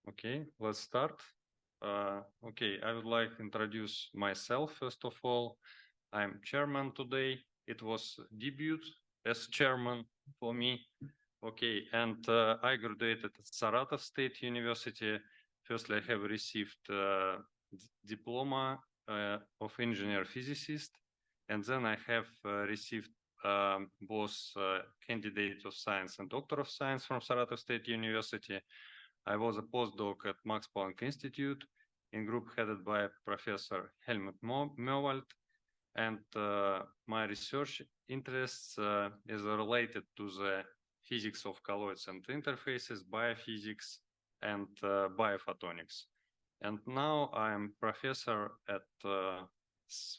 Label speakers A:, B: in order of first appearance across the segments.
A: Okay, let's start. Okay, I would like to introduce myself first of all. I'm chairman today. It was debut as chairman for me. Okay, and I graduated at Saratov State University. Firstly, I have received diploma of engineer physicist, and then I have received both candidate of science and doctor of science from Saratov State University. I was a postdoc at Max Planck Institute in group headed by Professor Helmut Mewald, and my research interests is related to the physics of colloids and interfaces, biophysics, and biophotonics. And now I'm professor at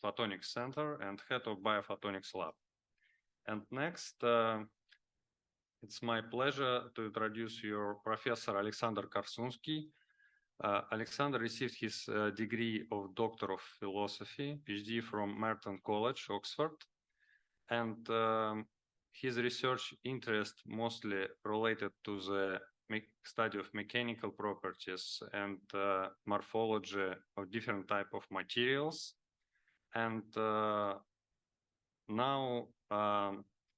A: Photonics Center and head of Biophotonics Lab. And next, it's my pleasure to introduce your Professor Alexander Karsunsky. Alexander received his degree of Doctor of Philosophy, PhD from Merton College, Oxford. And his research interest mostly related to the study of mechanical properties and morphology of different type of materials. And now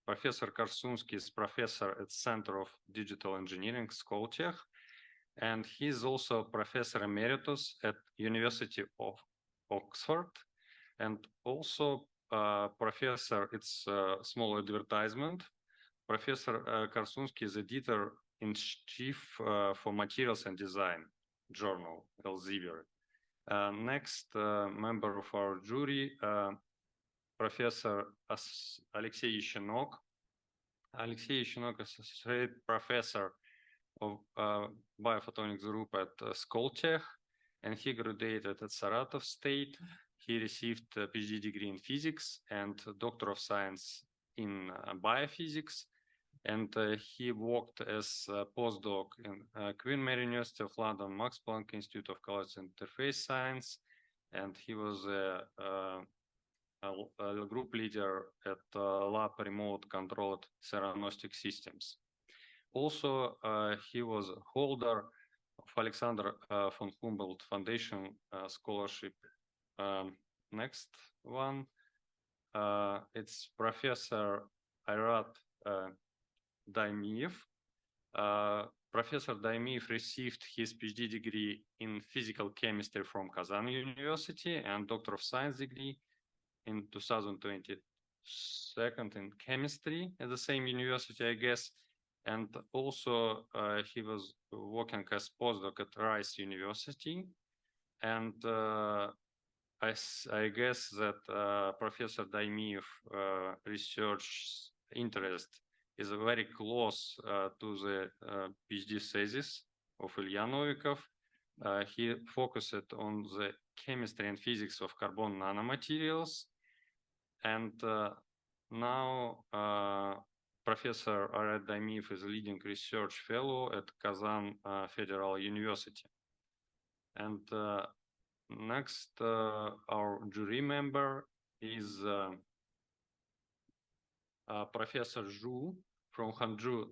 A: Professor Karsunsky is professor at Center of Digital Engineering, Skoltech, and he's also professor emeritus at University of Oxford, and also professor, it's a small advertisement, Professor Karsunsky is editor-in-chief for Materials and Design journal, Elsevier. Next member of our jury, Professor Alexey Yashenok. Alexey Yashenok is associate professor of biophotonics group at Skoltech, and he graduated at Saratov State. He received a PhD degree in physics and Doctor of Science in biophysics, and he worked as a postdoc in Queen Mary University of London, Max Planck Institute of Colloids and Interface Science, and he was a group leader at Lab Remote Controlled Theranostic Systems. Also, he was a holder of Alexander von Humboldt Foundation scholarship. Next one, it's Professor Ayrat Daimiev. Professor Daimiev received his PhD degree in physical chemistry from Kazan University and Doctor of Science degree in 2022 in chemistry at the same university, I guess. And also he was working as postdoc at Rice University. And I guess that Professor Daimiev research interest is very close to the PhD thesis of Ilya Novikov. He focused on the chemistry and physics of carbon nanomaterials. And now Professor Ayrat Daimiev is a leading research fellow at Kazan Federal University. And next, our jury member is Professor Zhu from Hangzhou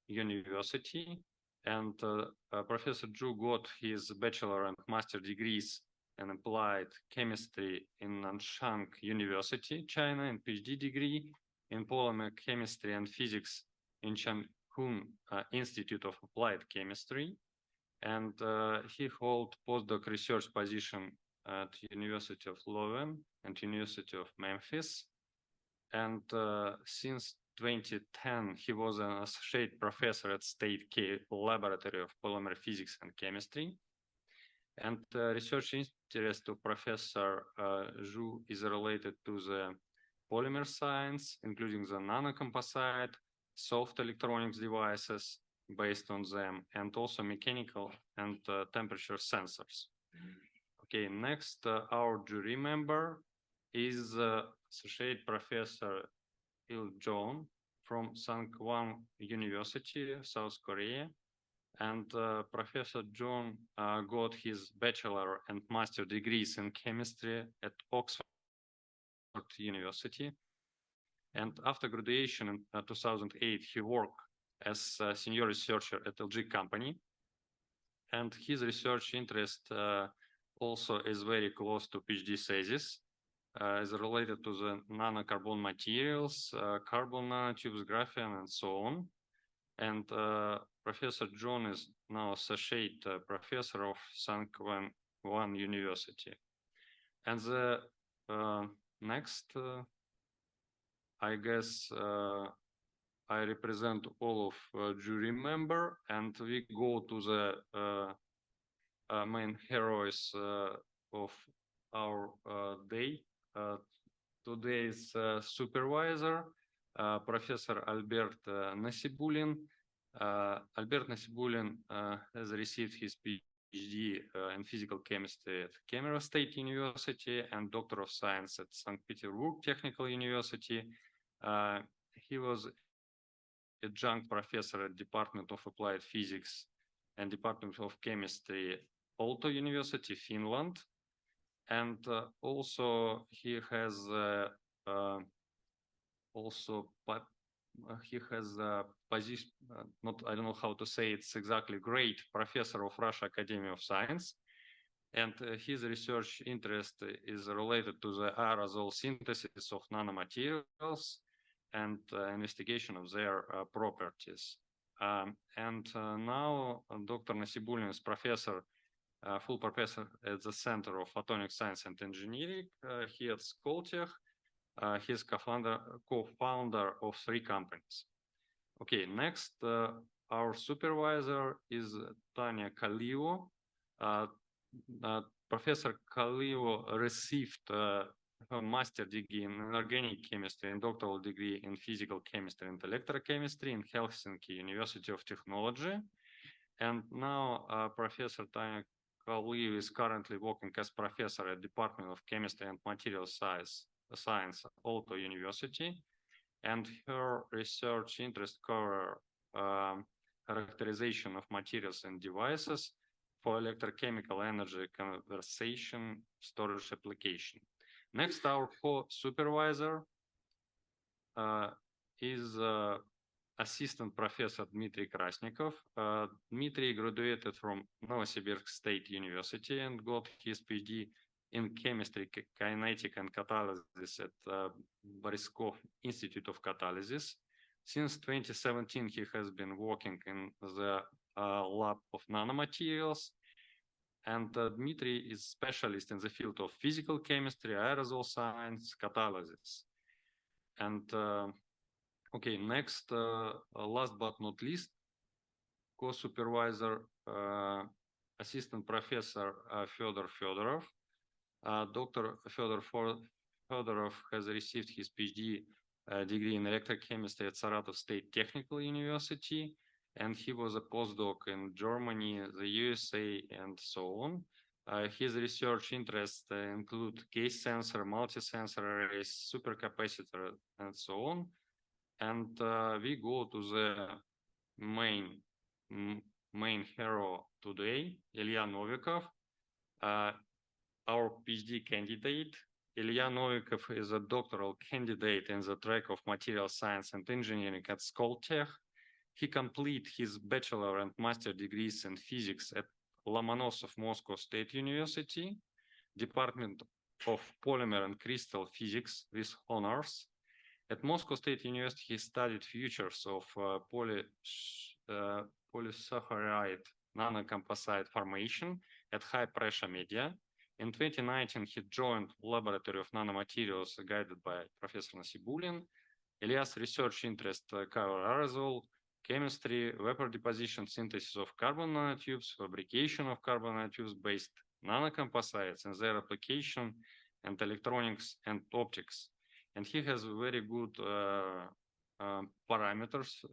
A: University. And Professor Zhu got his bachelor and master degrees in applied chemistry in Nanshan University, China, and PhD degree in polymer chemistry and physics in Shanghun Institute of Applied Chemistry. And he held postdoc research position at University of Leuven and University of Memphis. And since 2010, he was an associate professor at State Laboratory of Polymer Physics and Chemistry. And research interest of Professor Zhu is related to the polymer science, including the nanocomposite, soft electronics devices based on them, and also mechanical and temperature sensors. Okay, next, our jury member is Associate Professor Il from Sangwon University, South Korea. And Professor John got his bachelor and master degrees in chemistry at Oxford University. And after graduation in 2008, he worked as a senior researcher at LG Company. and his research interest also is very close to PhD thesis, is related to the nanocarbon materials, carbon nanotubes, graphene, and so on. And Professor John is now associate professor of San Juan University. And the next, I guess, I represent all of jury member, and we go to the main heroes of our day. Today's supervisor, Professor Albert Nasibulin. Albert Nasibulin has received his PhD in physical chemistry at Kemero State University and Doctor of Science at St. Petersburg Technical University. He was adjunct professor at Department of Applied Physics and Department of Chemistry, Aalto University, Finland. And also he has he has a position, I don't know how to say it's exactly, great professor of Russia Academy of Science. And his research interest is related to the aerosol synthesis of nanomaterials and investigation of their properties. Now Dr. Nasibulin is professor, full professor at the Center of Photonic Science and Engineering here at Skoltech. He's co-founder of 3 companies. Okay, next, our supervisor is Tanya Kalivo. Professor Kalivo received a master degree in inorganic chemistry and doctoral degree in physical chemistry and electrochemistry in Helsinki University of Technology. And now Professor Tanya Kalivo is currently working as professor at Department of Chemistry and Material Science, Aalto University. And her research interests cover characterization of materials and devices for electrochemical energy conversion storage application. Next, our co-supervisor is Assistant Professor Dmitry Krasnikov. Dmitry graduated from Novosibirsk State University and got his PhD in chemistry, kinetic and catalysis at Boryskov Institute of Catalysis. Since 2017, he has been working in the lab of nanomaterials. And Dmitry is specialist in the field of physical chemistry, aerosol science, catalysis. And okay, next, last but not least, co-supervisor, Assistant Professor Fyodor Fedorov. Dr. Fyodor Fedorov has received his PhD degree in electrochemistry at Saratov State Technical University, and he was a postdoc in Germany, the USA, and so on. His research interests include case sensor, multi-sensor arrays, supercapacitor, and so on. And we go to the main hero today, Ilya Novikov, our PhD candidate. Ilya Novikov is a doctoral candidate in the track of material science and engineering at Skoltech. He completed his bachelor and master degrees in physics at Lomonosov Moscow State University, Department of Polymer and Crystal Physics with honors. At Moscow State University, he studied features of polysaccharide nanocomposite formation at high pressure media. In 2019, he joined Laboratory of Nanomaterials guided by Professor Nasibulin. Ilya's research interests cover aerosol chemistry, vapor deposition, synthesis of carbon nanotubes, fabrication of carbon nanotubes based nanocomposites and their application, and electronics and optics. And he has very good parameters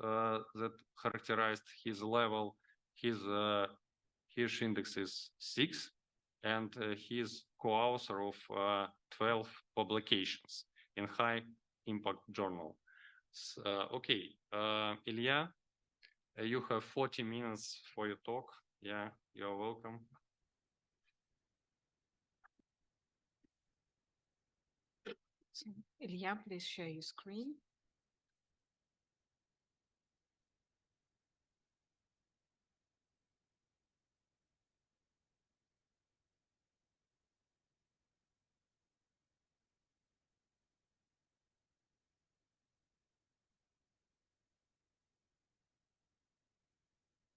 A: that characterized his level. His Hirsch index is 6, and he is co-author of 12 publications in high impact journal. Okay, Ilya, you have 40 minutes for your talk. Yeah, you're welcome.
B: So, Ilya, please share your screen.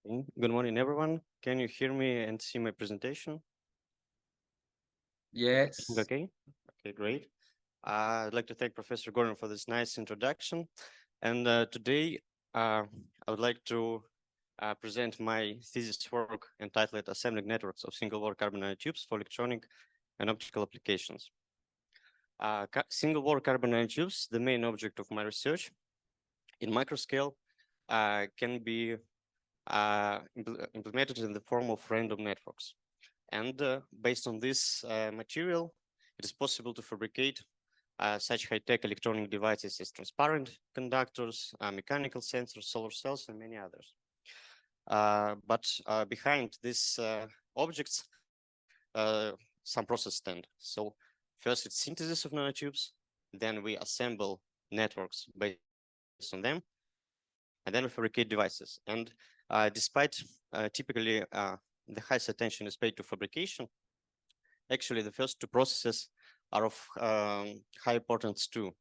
C: Good morning, everyone. Can you hear me and see my presentation?
D: Yes.
C: Okay, great. I'd like to thank Professor Gordon for this nice introduction. And today, I would like to present my thesis work entitled Assembling Networks of Single-wall carbon nanotubes for Electronic and Optical Applications. Single-wall carbon nanotubes, the main object of my research, in microscale, can be implemented in the form of random networks. And based on this material, it is possible to fabricate such high-tech electronic devices as transparent conductors, mechanical sensors, solar cells, and many others. But behind these objects, some process stand. So first it's synthesis of nanotubes, then we assemble networks based on them, and then we fabricate devices. And despite typically the highest attention is paid to fabrication, actually the first two processes are of high importance too,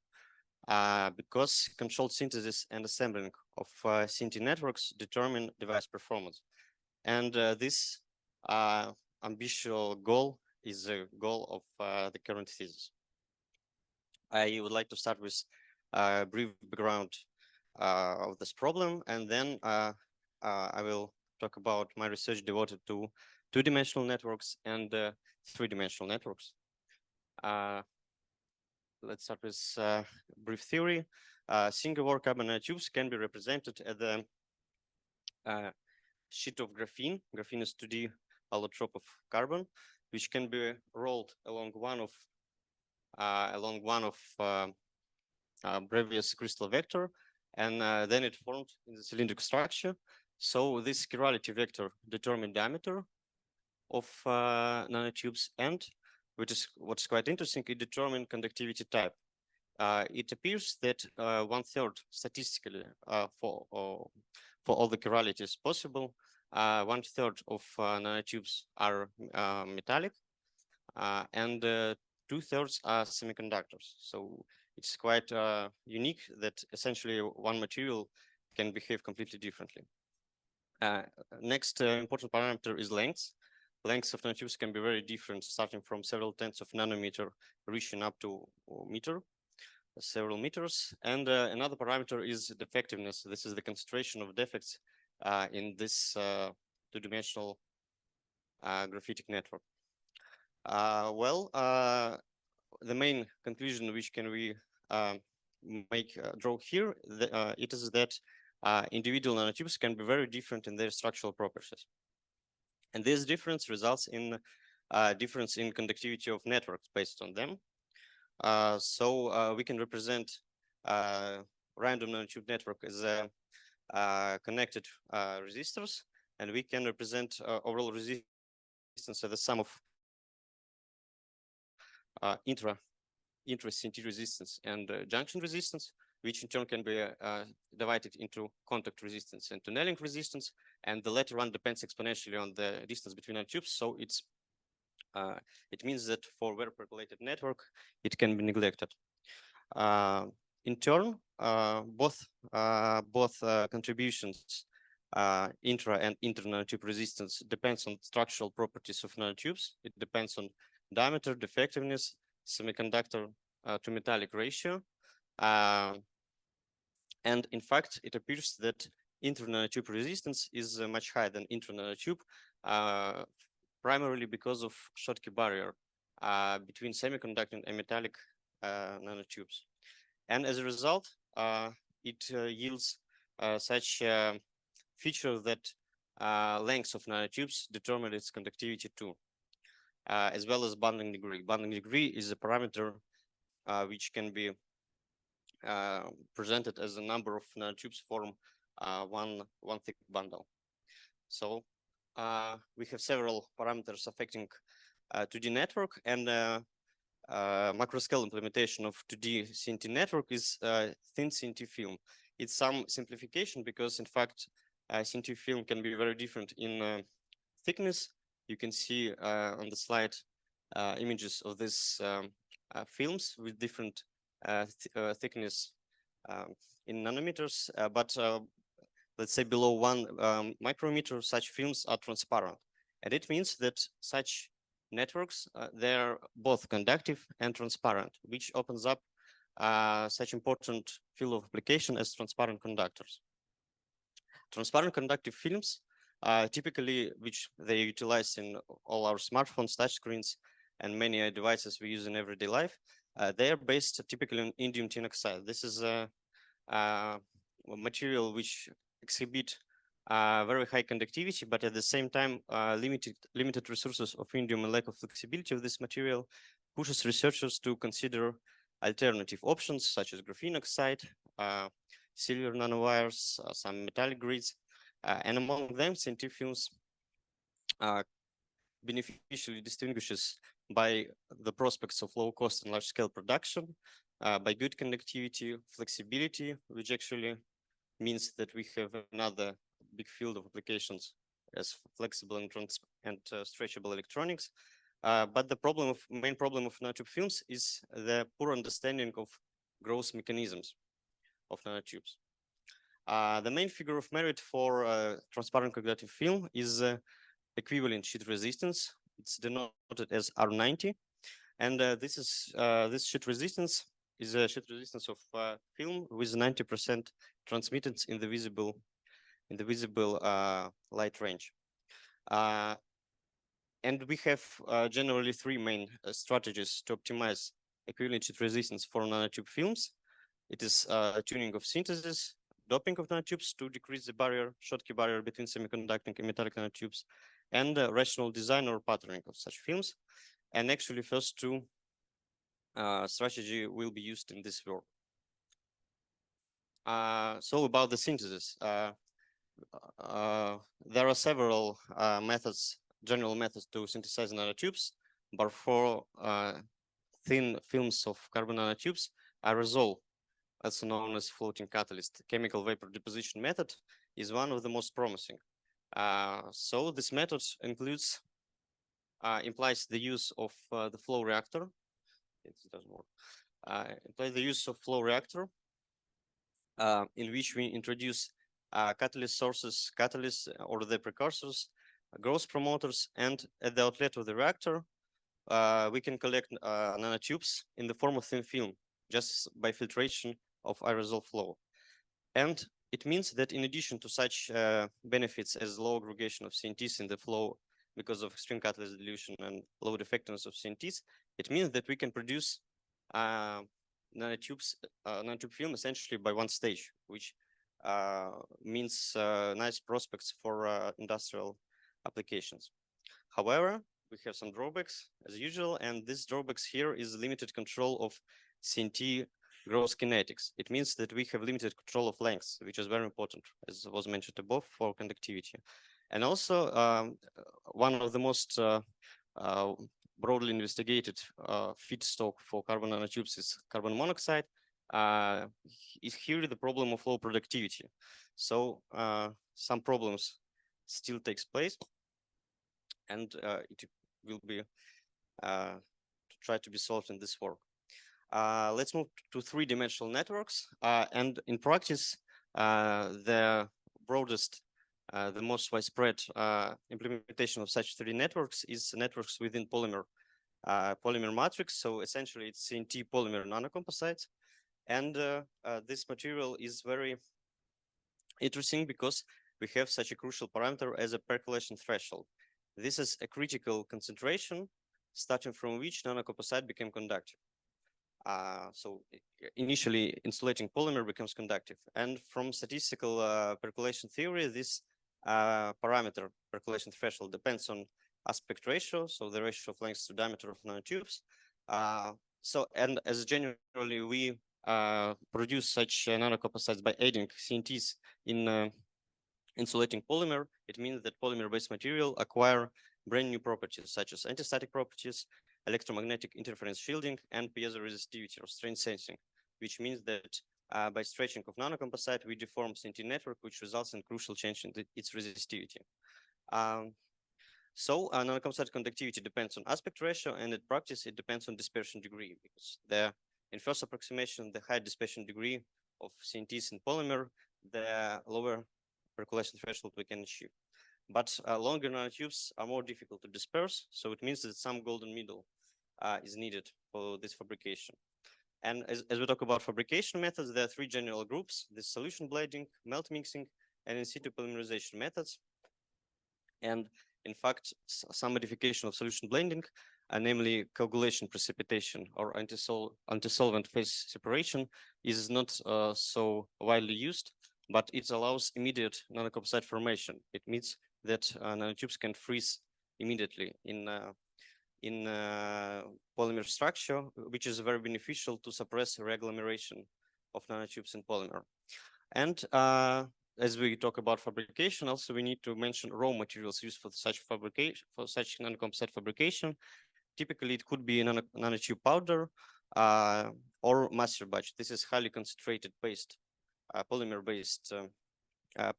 C: because controlled synthesis and assembling of synthetic networks determine device performance. And this ambitious goal is the goal of the current thesis. I would like to start with a brief background of this problem, and then I will talk about my research devoted to two-dimensional networks and three-dimensional networks. Let's start with brief theory. Single-wall carbon nanotubes can be represented as the sheet of graphene. Graphene is 2D allotrope of carbon, which can be rolled along one of previous crystal vector, and then it formed in the cylindrical structure. So this chirality vector determines diameter of nanotubes, and what's quite interesting, it determines conductivity type. It appears that 1/3 statistically for all the chiralities possible, 1/3 of nanotubes are metallic, and 2/3 are semiconductors. So it's quite unique that essentially one material can behave completely differently. Next important parameter is length. Lengths of nanotubes can be very different, starting from several tenths of nanometer, reaching up to several meters. And another parameter is defectiveness. This is the concentration of defects in this two-dimensional graphitic network. The main conclusion which can we draw here, it is that individual nanotubes can be very different in their structural properties. And this difference results in difference in conductivity of networks based on them. So we can represent random nanotube network as connected resistors, and we can represent overall resistance as the sum of intra-CNT resistance and junction resistance, which in turn can be divided into contact resistance and tunneling resistance, and the latter one depends exponentially on the distance between nanotubes. So it means that for very populated network, it can be neglected. In turn, both contributions, intra and inter-nanotube resistance, depends on structural properties of nanotubes. It depends on diameter, defectiveness, semiconductor to metallic ratio. And in fact, it appears that inter-nanotube resistance is much higher than intra-nanotube, primarily because of Schottky barrier between semiconductor and metallic nanotubes. And as a result, it yields such feature that lengths of nanotubes determine its conductivity too, as well as bonding degree. Bonding degree is a parameter which can be presented as a number of nanotubes form one thick bundle. So we have several parameters affecting 2D network, and macroscale implementation of 2D CNT network is thin CNT film. It's some simplification because, in fact, CNT film can be very different in thickness. You can see on the slide images of these films with different thickness in nanometers, but let's say below 1 micrometer, such films are transparent. And it means that such networks, they're both conductive and transparent, which opens up such important field of application as transparent conductors. Transparent conductive films, typically, which they utilize in all our smartphones, touchscreens, and many devices we use in everyday life, they are based typically on indium tin oxide. This is a material which exhibit very high conductivity, but at the same time, limited resources of indium and lack of flexibility of this material pushes researchers to consider alternative options such as graphene oxide, silver nanowires, some metallic grids, and among them, CNT films beneficially distinguishes by the prospects of low cost and large scale production, by good conductivity, flexibility, which actually means that we have another big field of applications as flexible and stretchable electronics. But the main problem of nanotube films is the poor understanding of growth mechanisms of nanotubes. The main figure of merit for transparent conductive film is equivalent sheet resistance. It's denoted as R90, and this sheet resistance is a sheet resistance of film with 90% transmittance in the visible light range. And we have generally three main strategies to optimize equivalent sheet resistance for nanotube films. It is tuning of synthesis, doping of nanotubes to decrease the Schottky barrier between semiconducting and metallic nanotubes, and rational design or patterning of such films. And actually, first two strategy will be used in this work. So about the synthesis, there are several general methods to synthesize nanotubes, but for thin films of carbon nanotubes, aerosol, also known as floating catalyst, chemical vapor deposition method, is one of the most promising. So this method implies the use of the flow reactor. It doesn't work. Implies the use of flow reactor, in which we introduce catalyst sources, catalysts or the precursors, growth promoters, and at the outlet of the reactor, we can collect nanotubes in the form of thin film, just by filtration of aerosol flow. And it means that in addition to such benefits as low aggregation of CNTs in the flow because of extreme catalyst dilution and low defectiveness of CNTs, it means that we can produce nanotube film essentially by one stage, which means nice prospects for industrial applications. However, we have some drawbacks as usual, and this drawbacks here is limited control of CNT growth kinetics. It means that we have limited control of length, which is very important, as was mentioned above, for conductivity. And also, one of the most broadly investigated feedstock for carbon nanotubes is carbon monoxide. Is here the problem of low productivity. So some problems still takes place, and it will be try to be solved in this work. Let's move to three-dimensional networks. And in practice, the broadest, the most widespread implementation of such 3D networks is networks within polymer matrix. So essentially, it's CNT polymer nanocomposites. And this material is very interesting because we have such a crucial parameter as a percolation threshold. This is a critical concentration starting from which nanocomposite became conductive. So initially, insulating polymer becomes conductive. And from statistical percolation theory, this parameter, percolation threshold, depends on aspect ratio, so the ratio of length to diameter of nanotubes. And as generally, we produce such nanocomposites by adding CNTs in insulating polymer. It means that polymer-based material acquire brand new properties such as antistatic properties, electromagnetic interference shielding, and piezoresistivity or strain sensing, which means that by stretching of nanocomposite, we deform CNT network, which results in crucial change in its resistivity. So nanocomposite conductivity depends on aspect ratio, and in practice, it depends on dispersion degree, because in first approximation, the high dispersion degree of CNTs in polymer, the lower percolation threshold we can achieve. But longer nanotubes are more difficult to disperse, so it means that some golden middle is needed for this fabrication. And as we talk about fabrication methods, there are three general groups: the solution blending, melt mixing, and in situ polymerization methods. And in fact, some modification of solution blending, namely coagulation precipitation or anti-solvent phase separation, is not so widely used, but it allows immediate nanocomposite formation. It means that nanotubes can freeze immediately in polymer structure, which is very beneficial to suppress reagglomeration of nanotubes in polymer. And as we talk about fabrication, also we need to mention raw materials used for such fabrication, for such nanocomposite fabrication. Typically, it could be nanotube powder or master batch. This is highly concentrated paste, polymer-based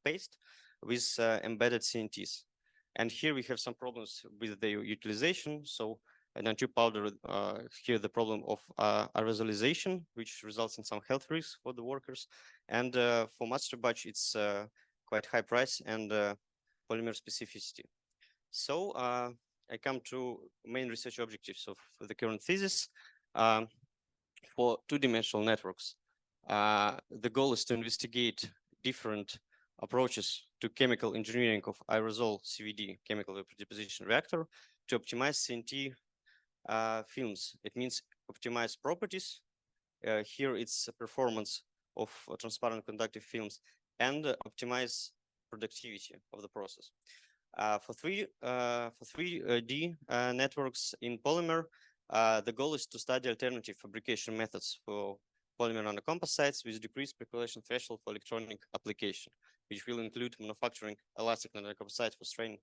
C: paste with embedded CNTs. And here we have some problems with the utilization. So nanotube powder, here the problem of aerosolization, which results in some health risks for the workers. And for master batch, it's quite high price and polymer specificity. So I come to main research objectives of the current thesis. For two-dimensional networks, the goal is to investigate different approaches to chemical engineering of aerosol CVD, chemical vapor deposition reactor, to optimize CNT films. It means optimize properties. Here it's performance of transparent conductive films and optimize productivity of the process. For 3D networks in polymer, the goal is to study alternative fabrication methods for polymer nanocomposites with decreased percolation threshold for electronic application, which will include manufacturing elastic nanocomposites for strain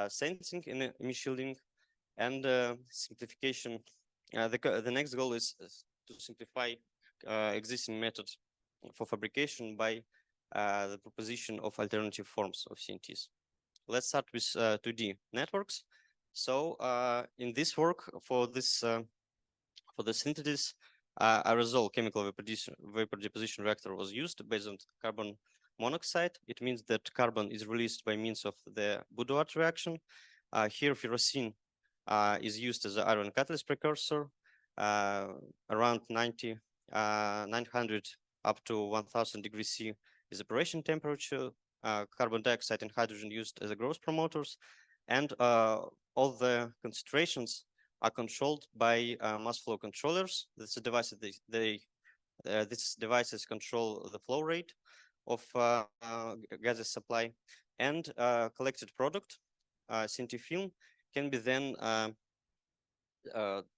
C: sensing and image shielding, and simplification. The next goal is to simplify existing methods for fabrication by the proposition of alternative forms of CNTs. Let's start with 2D networks. So in this work, for the synthesis, aerosol chemical vapor deposition reactor was used based on carbon monoxide. It means that carbon is released by means of the Boudouard reaction. Here, ferrocene is used as an iron catalyst precursor, around 900 up to 1000 degrees C is operation temperature. Carbon dioxide and hydrogen used as a growth promoters, and all the concentrations are controlled by mass flow controllers. These devices control the flow rate of gases supply, and collected product, CNT film, can be then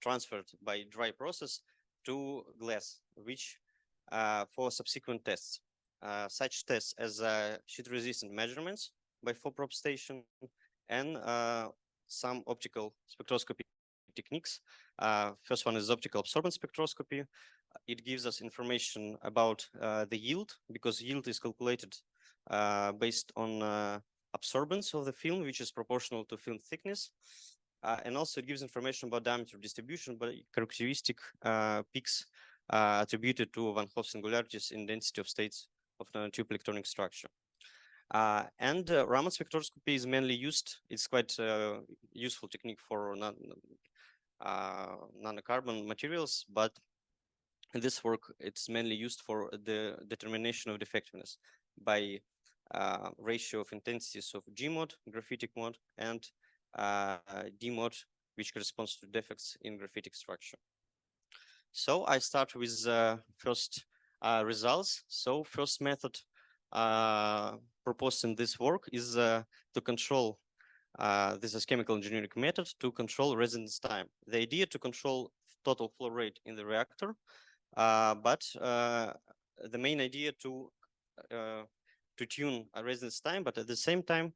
C: transferred by dry process to glass, which for subsequent tests. Such tests as sheet-resistant measurements by 4-probe station and some optical spectroscopy techniques. First one is optical absorbance spectroscopy. It gives us information about the yield, because yield is calculated based on absorbance of the film, which is proportional to film thickness. And also it gives information about diameter distribution by characteristic peaks attributed to Van Hoff singularities in density of states of nanotube electronic structure. And Raman spectroscopy is mainly used. It's quite useful technique for nanocarbon materials, but in this work, it's mainly used for the determination of defectiveness by ratio of intensities of G mode, graphitic mode, and D mode, which corresponds to defects in graphitic structure. So I start with first results. So first method proposed in this work is to control, this is chemical engineering method to control residence time. The idea to control total flow rate in the reactor, but the main idea to tune a residence time, but at the same time,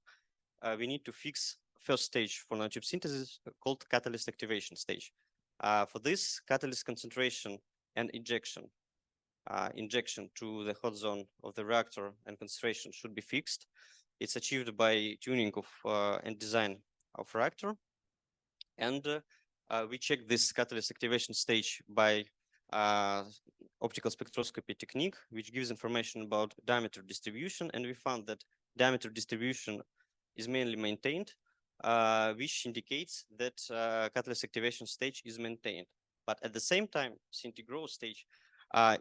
C: we need to fix first stage for nanotube synthesis called catalyst activation stage. For this, catalyst concentration and injection to the hot zone of the reactor and concentration should be fixed. It's achieved by tuning of and design of reactor. And we check this catalyst activation stage by optical spectroscopy technique, which gives information about diameter distribution. And we found that diameter distribution is mainly maintained, which indicates that catalyst activation stage is maintained. But at the same time, CNT growth stage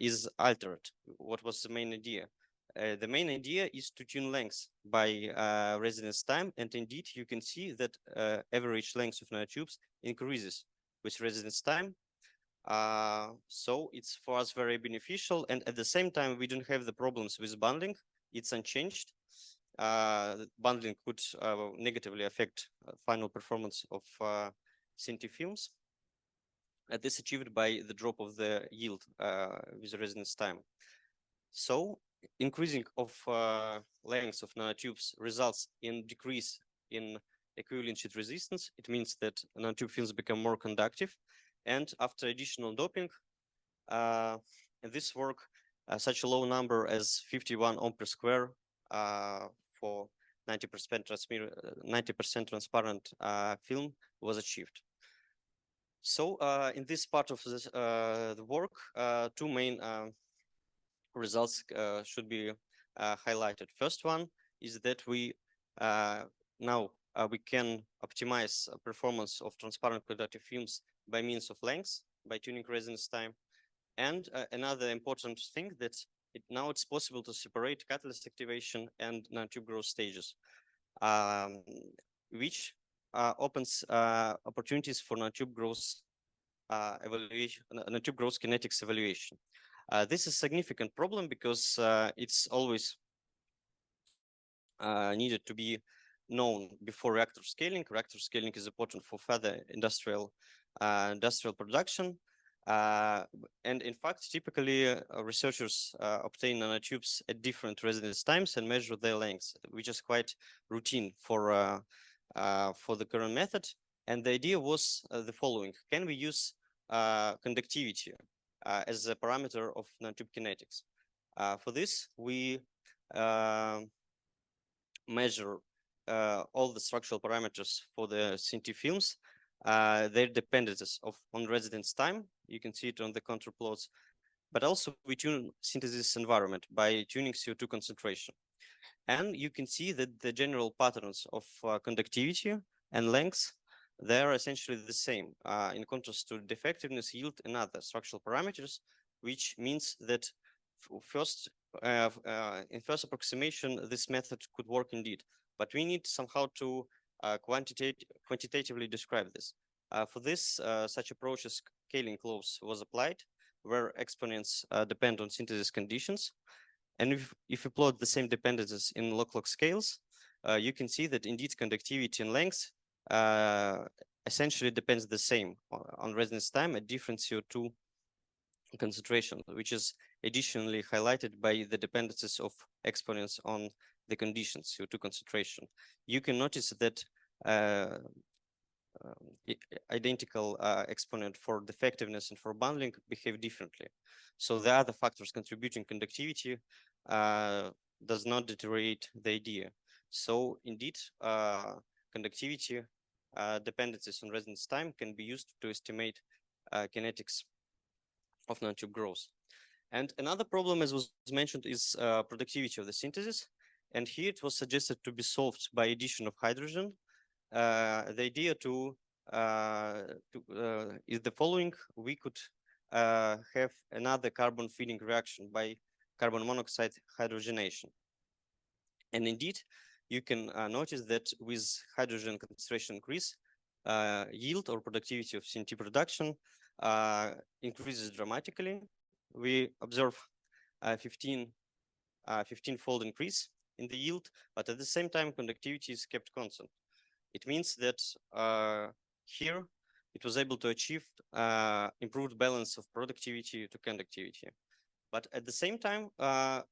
C: is altered. What was the main idea? The main idea is to tune length by residence time, and indeed you can see that average length of nanotubes increases with residence time. So it's for us very beneficial, and at the same time we don't have the problems with bundling. It's unchanged. Bundling could negatively affect final performance of CNT films. And this achieved by the drop of the yield with residence time. So increasing of length of nanotubes results in decrease in equivalent sheet resistance. It means that nanotube films become more conductive. And after additional doping, in this work, such a low number as 51 ohm per square for 90% transparent film was achieved. So in this part of this, the work, two main results should be highlighted. First one is that we now we can optimize performance of transparent conductive films by means of length, by tuning residence time. And another important thing that now it's possible to separate catalyst activation and nanotube growth stages, which opens opportunities for nanotube growth evaluation, nanotube growth kinetics evaluation. This is a significant problem because it's always needed to be known before reactor scaling. Reactor scaling is important for further industrial production. And in fact, typically researchers obtain nanotubes at different residence times and measure their lengths, which is quite routine for the current method. And the idea was the following: can we use conductivity as a parameter of nanotube kinetics? For this, we measure all the structural parameters for the CNT films, their dependencies on residence time. You can see it on the contour plots, but also we tune synthesis environment by tuning CO2 concentration. And you can see that the general patterns of conductivity and length, they're essentially the same in contrast to defectiveness, yield, and other structural parameters, which means that in first approximation, this method could work indeed, but we need somehow to quantitatively describe this. For this, such approach as scaling laws was applied, where exponents depend on synthesis conditions. And if you plot the same dependencies in log-log scales, you can see that indeed conductivity and length essentially depends the same on residence time at different CO2 concentration, which is additionally highlighted by the dependencies of exponents on the conditions, CO2 concentration. You can notice that identical exponent for defectiveness and for bundling behave differently. So the other factors contributing conductivity does not deteriorate the idea. So indeed, conductivity dependencies on residence time can be used to estimate kinetics of nanotube growth. And another problem, as was mentioned, is productivity of the synthesis. And here it was suggested to be solved by addition of hydrogen. The idea is the following: we could have another carbon feeding reaction by carbon monoxide hydrogenation. And indeed, you can notice that with hydrogen concentration increase, yield or productivity of CNT production increases dramatically. We observe 15-fold increase in the yield, but at the same time, conductivity is kept constant. It means that here it was able to achieve improved balance of productivity to conductivity. But at the same time, high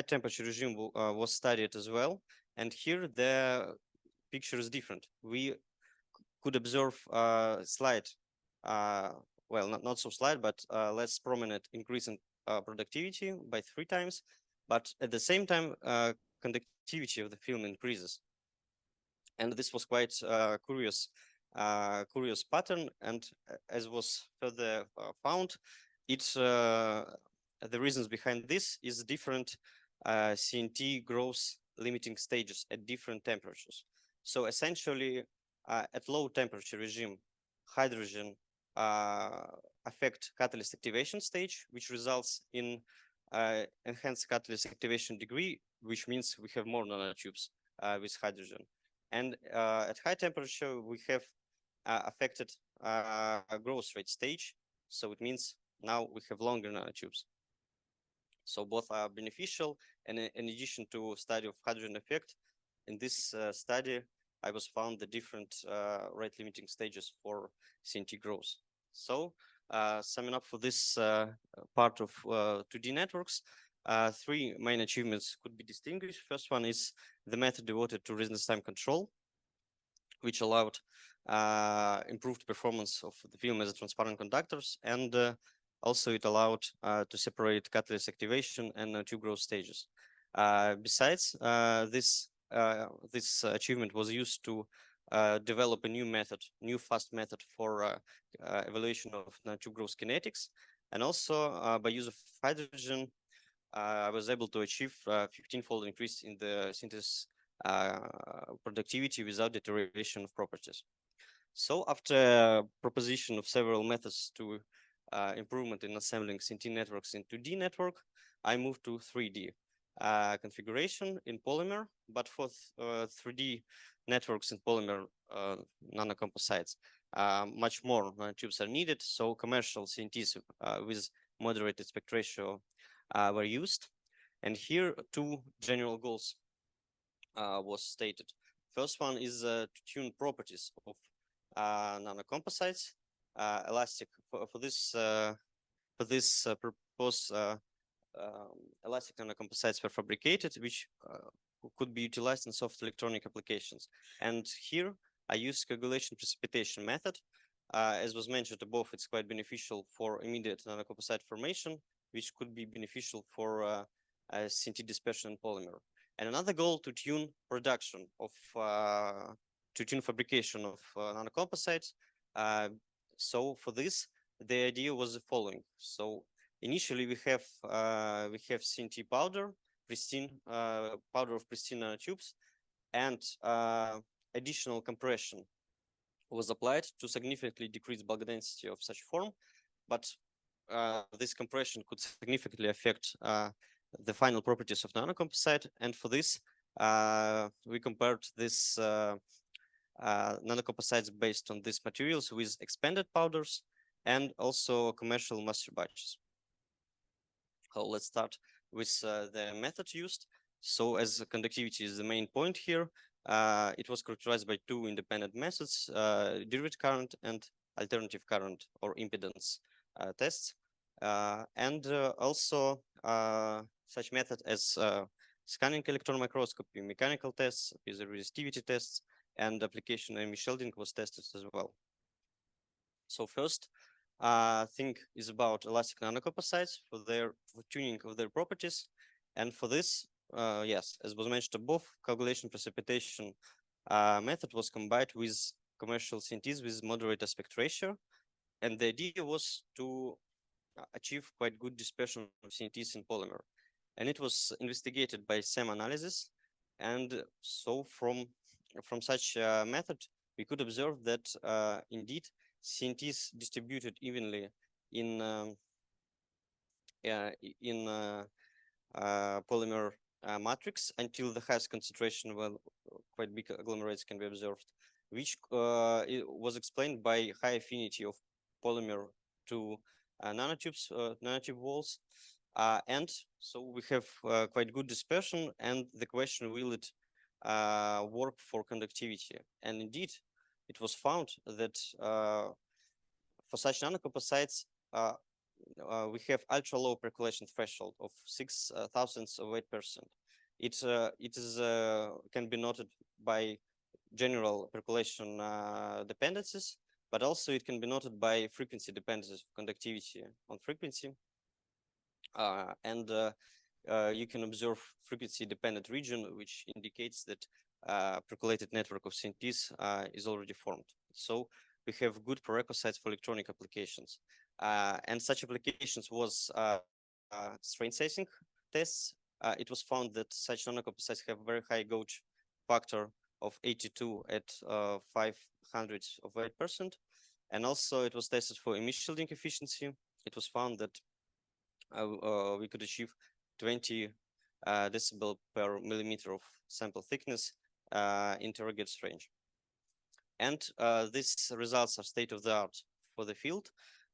C: temperature regime was studied as well. And here the picture is different. We could observe slight, well, not so slight, but less prominent increase in productivity by 3 times. But at the same time, conductivity of the film increases. And this was quite curious pattern. And as was further found, it's the reasons behind this is different CNT growth limiting stages at different temperatures. So essentially, at low temperature regime, hydrogen affect catalyst activation stage, which results in enhanced catalyst activation degree, which means we have more nanotubes with hydrogen. And at high temperature, we have affected growth rate stage. So it means now we have longer nanotubes. So both are beneficial. And in addition to study of hydrogen effect, in this study, I was found the different rate limiting stages for CNT growth. So summing up for this part of 2D networks, three main achievements could be distinguished. First one is the method devoted to residence time control, which allowed improved performance of the film as a transparent conductors, and also it allowed to separate catalyst activation and tube growth stages. Besides, this achievement was used to develop a new fast method for evaluation of tube growth kinetics, and also by use of hydrogen, I was able to achieve 15-fold increase in the synthesis productivity without deterioration of properties. So after proposition of several methods to improvement in assembling CNT networks in 2D network, I moved to 3D configuration in polymer, but for 3D networks in polymer nanocomposites, much more nanotubes are needed. So commercial CNTs with moderated aspect ratio were used. And here two general goals was stated. First one is to tune properties of nanocomposites, elastic for this purpose. Elastic nanocomposites were fabricated, which could be utilized in soft electronic applications. And here I use coagulation precipitation method. As was mentioned above, it's quite beneficial for immediate nanocomposite formation, which could be beneficial for CNT dispersion in polymer. And another goal to tune production of, to tune fabrication of nanocomposites. So for this, the idea was the following. So initially we have CNT powder, pristine powder of pristine nanotubes, and additional compression was applied to significantly decrease bulk density of such form, but this compression could significantly affect the final properties of nanocomposite. And for this, we compared this nanocomposites based on these materials with expanded powders and also commercial master batches. Let's start with the method used. So as conductivity is the main point here, it was characterized by two independent methods, derived current and alternative current or impedance tests. And also such method as scanning electron microscopy, mechanical tests, piezo resistivity tests, and application Amy shielding was tested as well. So first thing is about elastic nanocomposites for tuning of their properties. And for this, yes, as was mentioned above, coagulation precipitation method was combined with commercial CNTs with moderate aspect ratio. And the idea was to achieve quite good dispersion of CNTs in polymer. And it was investigated by SEM analysis. And so from such a method, we could observe that indeed CNTs distributed evenly in polymer matrix until the highest concentration, well, quite big agglomerates can be observed, which was explained by high affinity of polymer to nanotubes, nanotube walls. And so we have quite good dispersion, and the question, will it work for conductivity? And indeed, it was found that for such nanocomposites, we have ultra low percolation threshold of 6 thousandths of 8%. It can be noted by general percolation dependencies, but also it can be noted by frequency dependencies of conductivity on frequency. And you can observe frequency dependent region, which indicates that percolated network of CNTs is already formed. So we have good prerequisites for electronic applications. And such applications was strain sensing tests it was found that such nanocomposites have very high gauge factor of 82 at 0.05%. And also it was tested for image shielding efficiency. It was found that we could achieve 20 decibel per millimeter of sample thickness in terahertz range. And these results are state of the art for the field.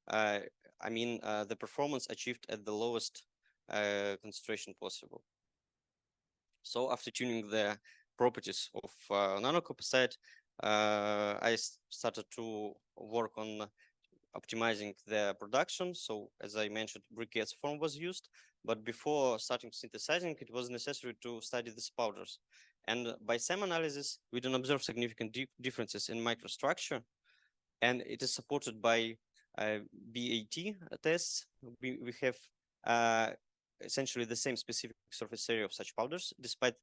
C: I mean, the performance achieved at the lowest concentration possible. So after tuning the properties of nanocomposite, I started to work on optimizing the production. So as I mentioned, briquettes form was used, but before starting synthesizing, it was necessary to study these powders. And by SEM analysis, we don't observe significant differences in microstructure, and it is supported by BAT tests. We have essentially the same specific surface area of such powders, despite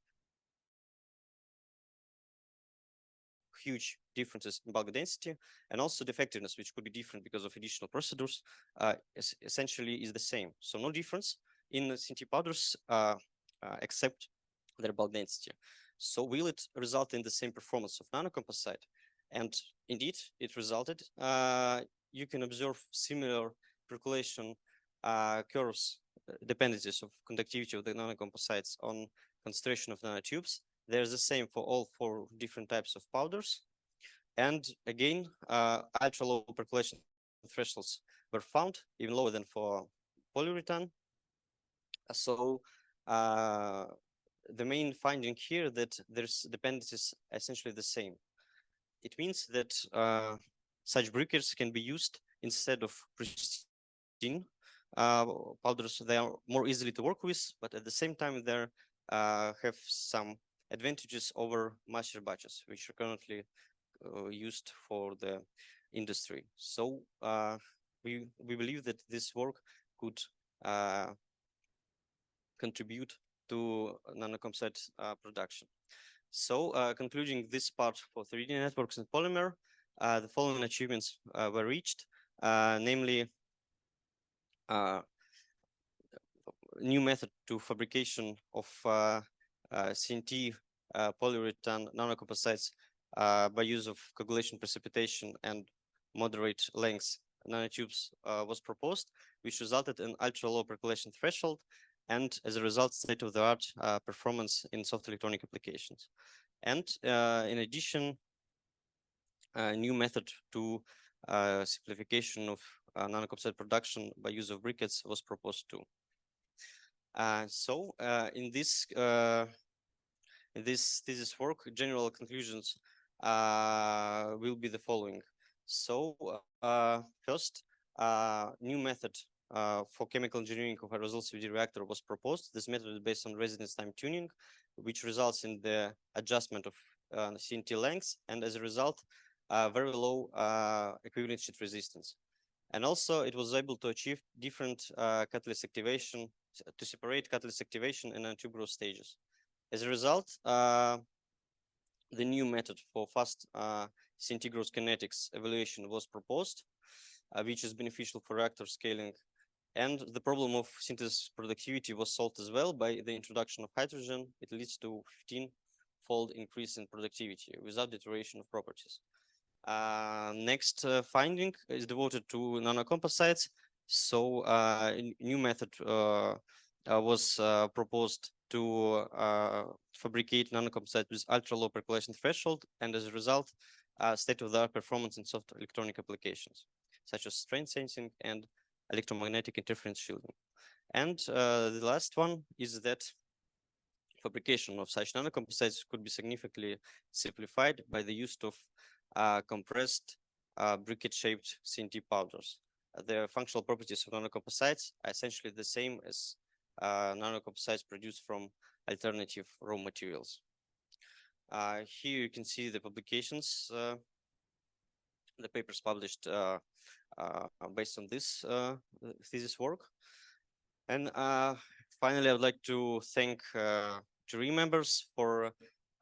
C: huge differences in bulk density, and also the effectiveness, which could be different because of additional procedures, essentially is the same. So no difference in the CNT powders except their bulk density. So will it result in the same performance of nanocomposite? And indeed, it resulted. You can observe similar percolation curves, dependencies of conductivity of the nanocomposites on concentration of nanotubes. There's the same for all 4 different types of powders. And again, ultra low percolation thresholds were found, even lower than for polyurethane. So the main finding here that there's dependencies essentially the same. It means that such briquettes can be used instead of pristine powders. They are more easily to work with, but at the same time, they have some advantages over master batches, which are currently used for the industry. So we believe that this work could contribute to nanocomposite production. So concluding this part for 3D networks and polymer, the following achievements were reached, namely new method to fabrication of CNT polyurethane nanocomposites by use of coagulation precipitation and moderate length nanotubes was proposed, which resulted in ultra low percolation threshold and as a result state-of-the-art performance in soft electronic applications. And in addition, a new method to simplification of nanocomposite production by use of briquettes was proposed too. So in this thesis work, general conclusions will be the following. So first, new method for chemical engineering of aerosol CVD reactor was proposed. This method is based on residence time tuning, which results in the adjustment of CNT lengths, and as a result, very low equivalent sheet resistance. And also, it was able to achieve different catalyst activation, to separate catalyst activation in nanotube growth stages. As a result, the new method for fast CNT growth kinetics evaluation was proposed, which is beneficial for reactor scaling. And the problem of synthesis productivity was solved as well by the introduction of hydrogen. It leads to 15-fold increase in productivity without deterioration of properties. Next finding is devoted to nanocomposites. So a new method was proposed to fabricate nanocomposites with ultra low percolation threshold, and as a result, state-of-the-art performance in soft electronic applications, such as strain sensing and electromagnetic interference shielding. And the last one is that fabrication of such nanocomposites could be significantly simplified by the use of compressed briquette-shaped CNT powders. The functional properties of nanocomposites are essentially the same as nanocomposites produced from alternative raw materials. Here you can see the publications, the papers published based on this thesis work. And finally, I would like to thank jury members for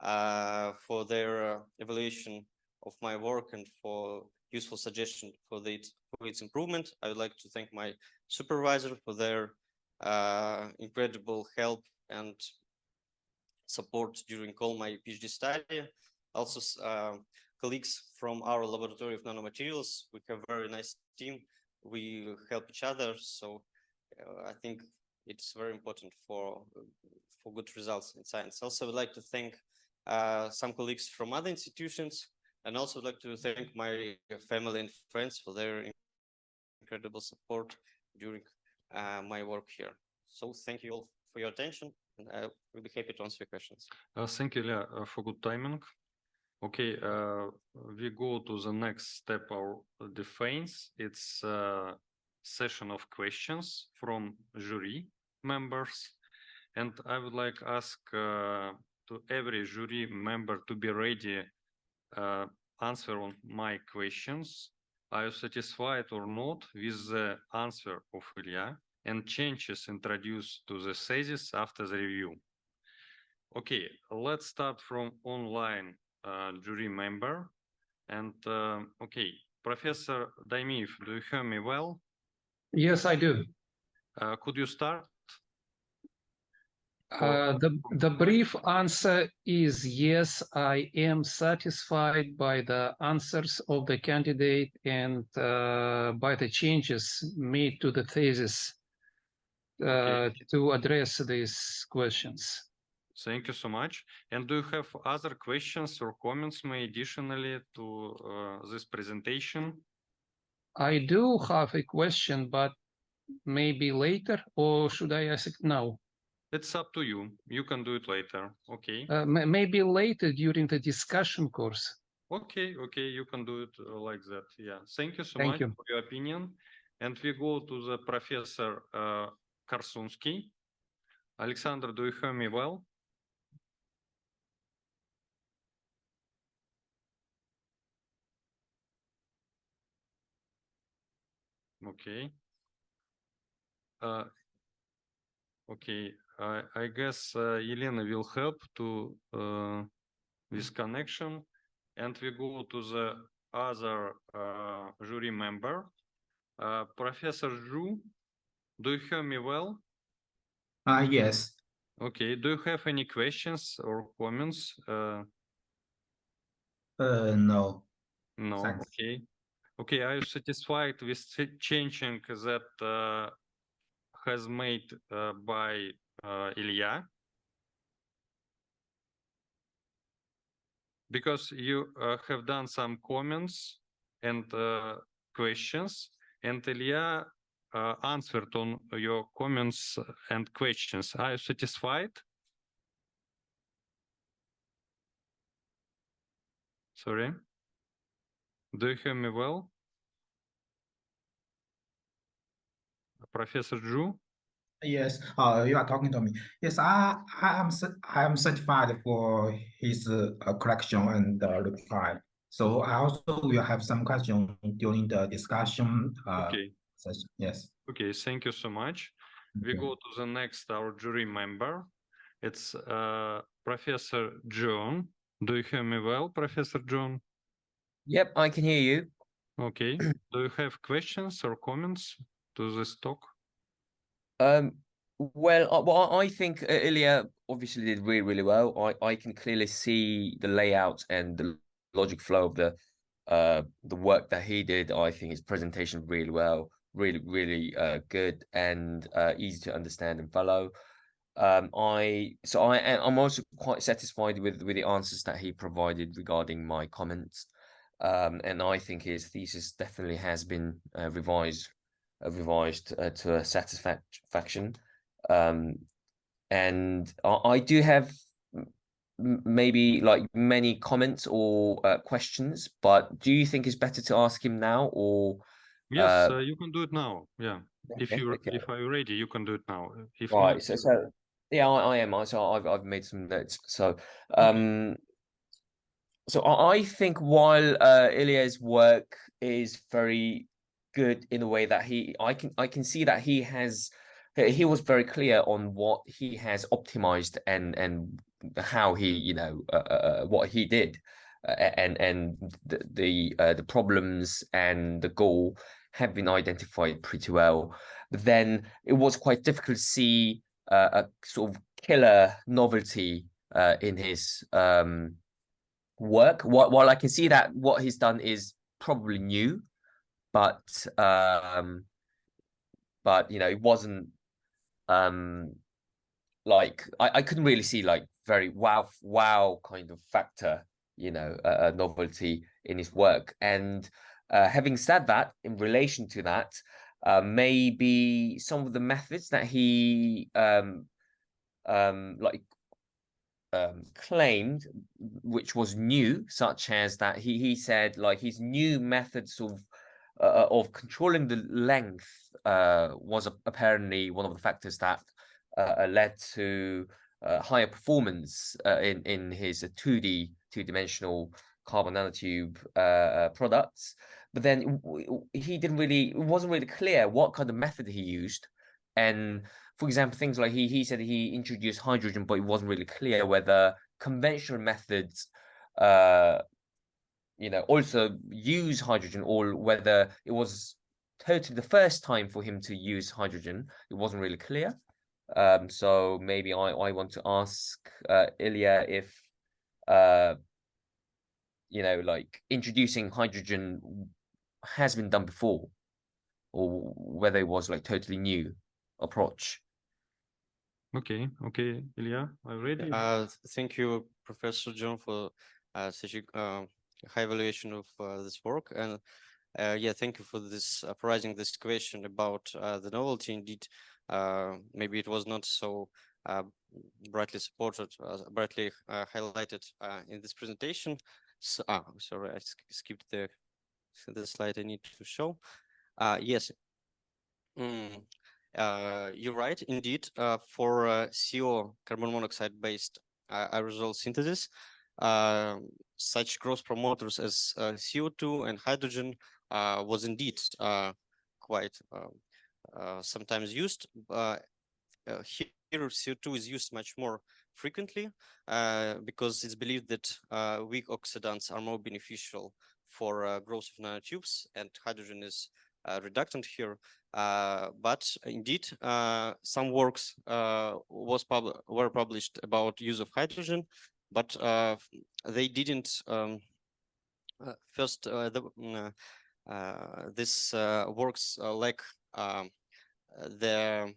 C: their evaluation of my work and for useful suggestion for its improvement. I would like to thank my supervisor for their incredible help and support during all my PhD study. Also, colleagues from our laboratory of nanomaterials. We have a very nice team. We help each other. So I think it's very important for good results in science. Also, I'd like to thank some colleagues from other institutions, and also I'd like to thank my family and friends for their incredible support during my work here. So thank you all for your attention, and I will be happy to answer your questions.
A: Thank you, Ilya, for good timing. Okay, we go to the next step of the phase. It's a session of questions from jury members. And I would like to ask to every jury member to be ready answer on my questions. Are you satisfied or not with the answer of Ilya and changes introduced to the thesis after the review? Okay, let's start from online jury member. And okay, Professor Daimiv, do you hear me well?
D: Yes, I do.
A: Could you start?
D: The brief answer is yes, I am satisfied by the answers of the candidate and by the changes made to the thesis to address these questions.
A: Thank you so much. And do you have other questions or comments made additionally to this presentation?
D: I do have a question, but maybe later, or should I ask it now?
A: It's up to you. You can do it later. Okay.
D: Maybe later during the discussion course.
A: Okay, you can do it like that. Yeah. Thank you so much for your opinion. And we go to the Professor Karsunsky. Alexander, do you hear me well? Okay. Okay. I guess Elena will help to this connection, and we go to the other jury member, Professor Zhu. Do you hear me well?
E: Yes.
A: Okay. Do you have any questions or comments?
E: No.
A: No.
E: Thanks.
A: Okay. Okay. Are you satisfied with changing that has made by Ilya? Because you have done some comments and questions, and Ilya answered on your comments and questions. Are you satisfied? Sorry. Do you hear me well? Professor Zhu?
E: Yes. You are talking to me. Yes, I am certified for his correction and reply. So I also will have some questions during the discussion.
A: Okay.
E: Session. Yes.
A: Okay. Thank you so much. We go to the next our jury member. It's Professor John. Do you hear me well, Professor John?
F: Yep, I can hear you.
A: Okay. Do you have questions or comments to this talk?
F: Well, I think Ilya obviously did really, really well. I can clearly see the layout and the logic flow of the work that he did. I think his presentation really well, really good and easy to understand and follow. I'm also quite satisfied with the answers that he provided regarding my comments. And I think his thesis definitely has been revised to a satisfaction. And I do have maybe like many comments or questions, but do you think it's better to ask him now or?
A: Yes, you can do it now. Yeah,
F: okay,
A: if you're ready, you can do it now. If
F: right,
A: not,
F: so yeah, I am. So I've made some notes. So So I think while Ilya's work is very good in a way that I can see that he was very clear on what he has optimized and how he what he did and the problems and the goal have been identified pretty well. But then it was quite difficult to see a sort of killer novelty in his work. While I can see that what he's done is probably new, but you know, it wasn't like I couldn't really see like very wow kind of factor, you know, novelty in his work. And having said that, in relation to that, maybe some of the methods that he claimed, which was new, such as that he said like his new methods of controlling the length was apparently one of the factors that led to higher performance in his two-dimensional carbon nanotube products. But then it wasn't really clear what kind of method he used. And for example, things like he said he introduced hydrogen, but it wasn't really clear whether conventional methods you know, also use hydrogen, or whether it was totally the first time for him to use hydrogen. It wasn't really clear. So maybe I want to ask Ilya if you know, like introducing hydrogen has been done before, or whether it was like totally new approach.
A: Okay, Ilya, are you ready?
C: Thank you, Professor John, for such a high evaluation of this work. And yeah, thank you for this raising this question about the novelty. Indeed, maybe it was not so brightly supported, brightly highlighted in this presentation. So, sorry, I skipped the slide I need to show. Yes. You're right, indeed. For CO carbon monoxide based aerosol synthesis, such growth promoters as CO2 and hydrogen was indeed quite sometimes used. Here, CO2 is used much more frequently because it's believed that weak oxidants are more beneficial for growth of nanotubes, and hydrogen is reductant here. But indeed, some works were published about use of hydrogen, but they didn't. First, this works like the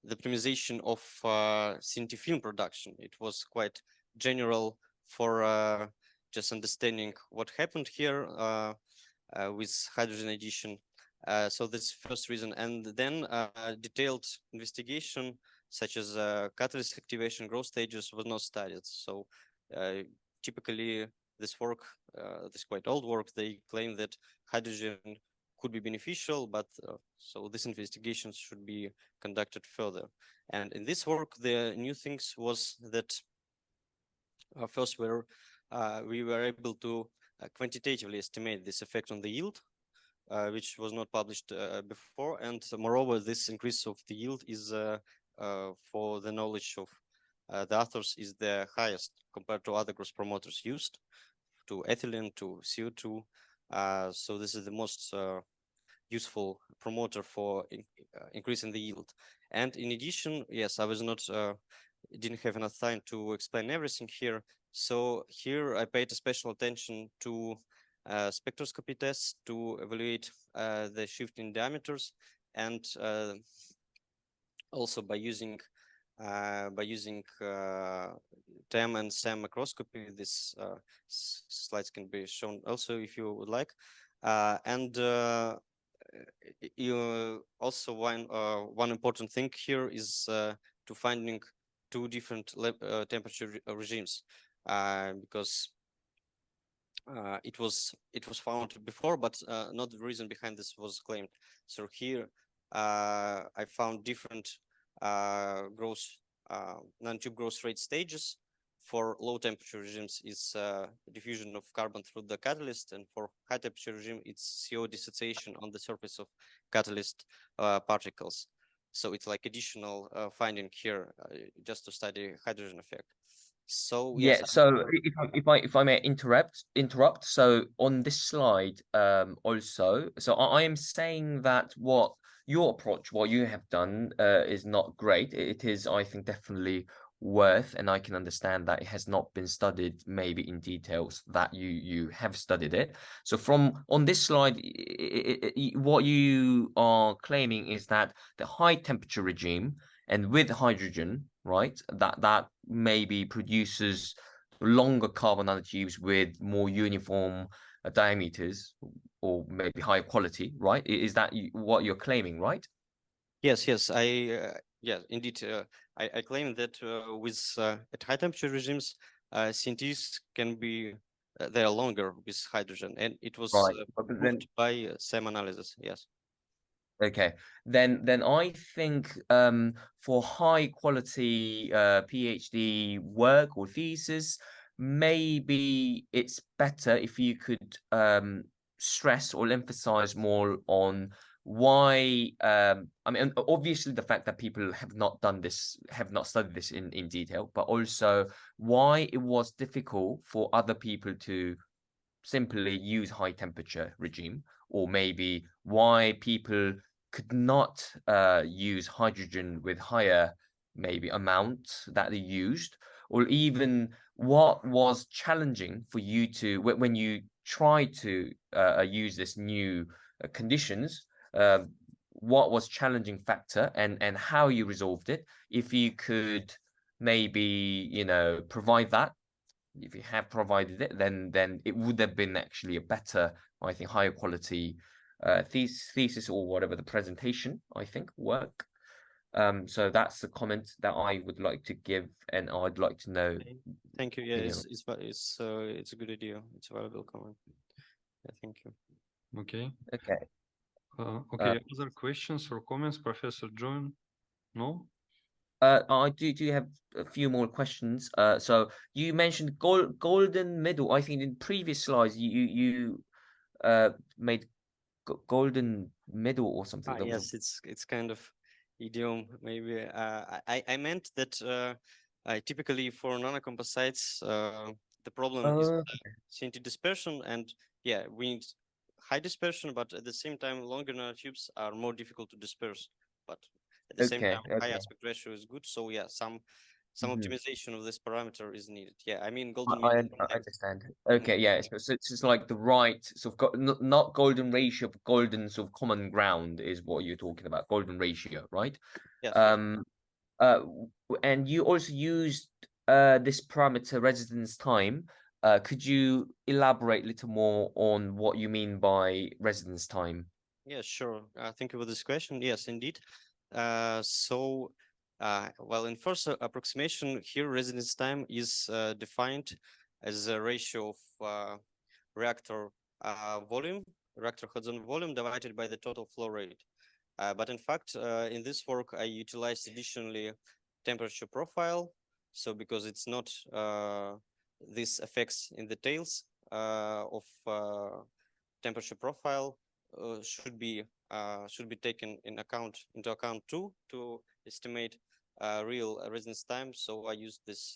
C: optimization of CNT film production. It was quite general for just understanding what happened here with hydrogen addition. So that's first reason. And then detailed investigation, such as catalyst activation growth stages, was not studied. So typically this work, this quite old work, they claim that hydrogen could be beneficial, but so this investigation should be conducted further. And in this work, the new things was that first we were able to quantitatively estimate this effect on the yield, which was not published before. And moreover, this increase of the yield is, for the knowledge of the authors, is the highest compared to other growth promoters used, to ethylene, to CO2. So this is the most useful promoter for increasing the yield. And in addition, yes, I was not, didn't have enough time to explain everything here. So here I paid special attention to spectroscopy tests to evaluate the shift in diameters, and also by using TEM and SEM macroscopy. This slides can be shown also if you would like. And you also one important thing here is to finding two different temperature regimes, because it was found before, but not the reason behind this was claimed. So here I found different nanotube growth rate stages. For low temperature regimes, it's diffusion of carbon through the catalyst, and for high temperature regime, it's CO dissociation on the surface of catalyst particles. So it's like additional finding here just to study hydrogen effect. So
F: yeah,
C: yes,
F: so if I may interrupt. So on this slide, also, so I am saying that what your approach, what you have done, is not great. It is, I think, definitely worth, and I can understand that it has not been studied maybe in details that you have studied it. So from on this slide, what you are claiming is that the high temperature regime and with hydrogen, right, that maybe produces longer carbon nanotubes with more uniform diameters, or maybe higher quality, right? Is that what you're claiming, right?
C: Yes, yeah, indeed. I claim that with at high temperature regimes, CNTs can be they are longer with hydrogen, and it was
F: Right. But then,
C: proved by SEM analysis. Yes.
F: okay, then I think for high quality PhD work or thesis, maybe it's better if you could stress or emphasize more on why I mean, obviously the fact that people have not done this, have not studied this in detail, but also why it was difficult for other people to simply use high temperature regime, or maybe why people could not use hydrogen with higher maybe amount that they used, or even what was challenging for you to when you try to use this new conditions, what was challenging factor, and how you resolved it. If you could maybe, you know, provide that, if you have provided it, then it would have been actually a better, I think, higher quality thesis or whatever the presentation, I think, work. So that's the comment that I would like to give, and I'd like to know.
C: Thank you. Yeah,
F: You know.
C: it's a good idea. It's a valuable comment. Yeah, thank you.
A: Okay.
F: Okay.
A: Okay. Other questions or comments, Professor John? No?
F: I do have a few more questions. So you mentioned golden middle. I think in previous slides you made golden middle or something. That was
C: Yes, it's kind of idiom maybe. I meant that typically for nanocomposites, the problem is CNT dispersion, and yeah, we need high dispersion, but at the same time, longer nanotubes are more difficult to disperse. But at the same time, high aspect ratio is good. So yeah, some optimization of this parameter is needed. Yeah, I mean golden
F: I
C: middle.
F: understand. Okay, yeah, so it's just like the right sort of not golden ratio, but golden sort of common ground is what you're talking about. Golden ratio, right?
C: Yes.
F: And you also used this parameter residence time. Could you elaborate a little more on what you mean by residence time?
C: Yeah, sure. Thank you for this question. Yes, indeed. Well, in first approximation here, residence time is defined as a ratio of reactor horizontal volume divided by the total flow rate. But in fact, in this work, I utilized additionally temperature profile. So because it's not this effects in the tails of temperature profile should be taken into account too, to estimate real residence time. So I used this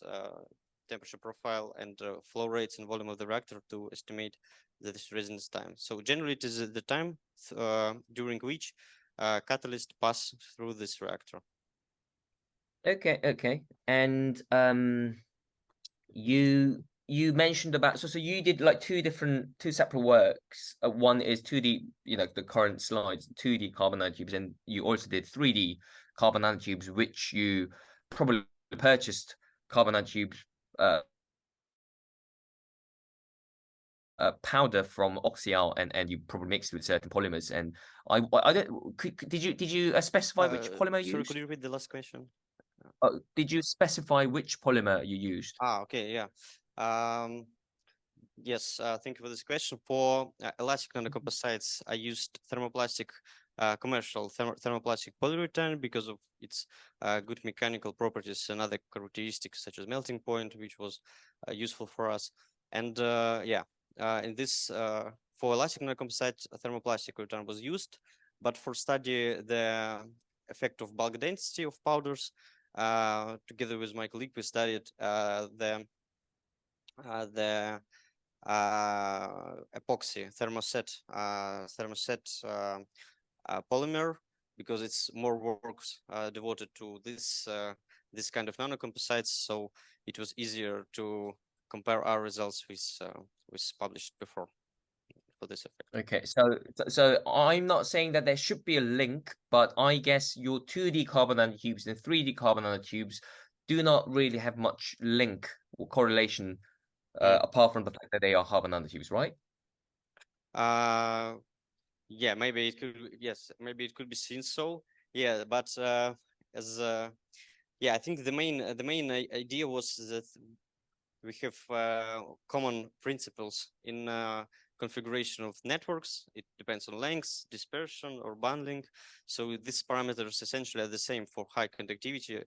C: temperature profile and flow rates and volume of the reactor to estimate this residence time. So generally, it is the time during which catalyst pass through this reactor.
F: Okay. And you mentioned about so you did like two separate works. One is 2D, you know, the current slides, 2D carbon nanotubes, and you also did 3D carbon nanotubes, which you probably purchased carbon nanotubes powder from Oxyal, and you probably mixed with certain polymers. And I don't. Did you specify which polymer you
C: Sorry,
F: used?
C: could you repeat the last question?
F: Did you specify which polymer you used?
C: Okay, yeah. Yes, thank you for this question. For elastic nanocomposites, I used commercial thermoplastic polyurethane because of its good mechanical properties and other characteristics such as melting point, which was useful for us. And in this, for elastic nanocomposite, thermoplastic polyurethane was used, but for study the effect of bulk density of powders, together with my colleague, we studied the epoxy thermoset polymer because it's more works devoted to this this kind of nanocomposites. So it was easier to compare our results with published before for this effect.
F: Okay, so I'm not saying that there should be a link, but I guess your 2D carbon nanotubes and 3D carbon nanotubes do not really have much link or correlation apart from the fact that they are carbon nanotubes, right?
C: Yeah, maybe it could. Yes, maybe it could be seen so. Yeah, but as yeah, I think the main idea was that we have common principles in configuration of networks. It depends on lengths, dispersion, or bundling. So these parameters essentially are the same for high conductivity,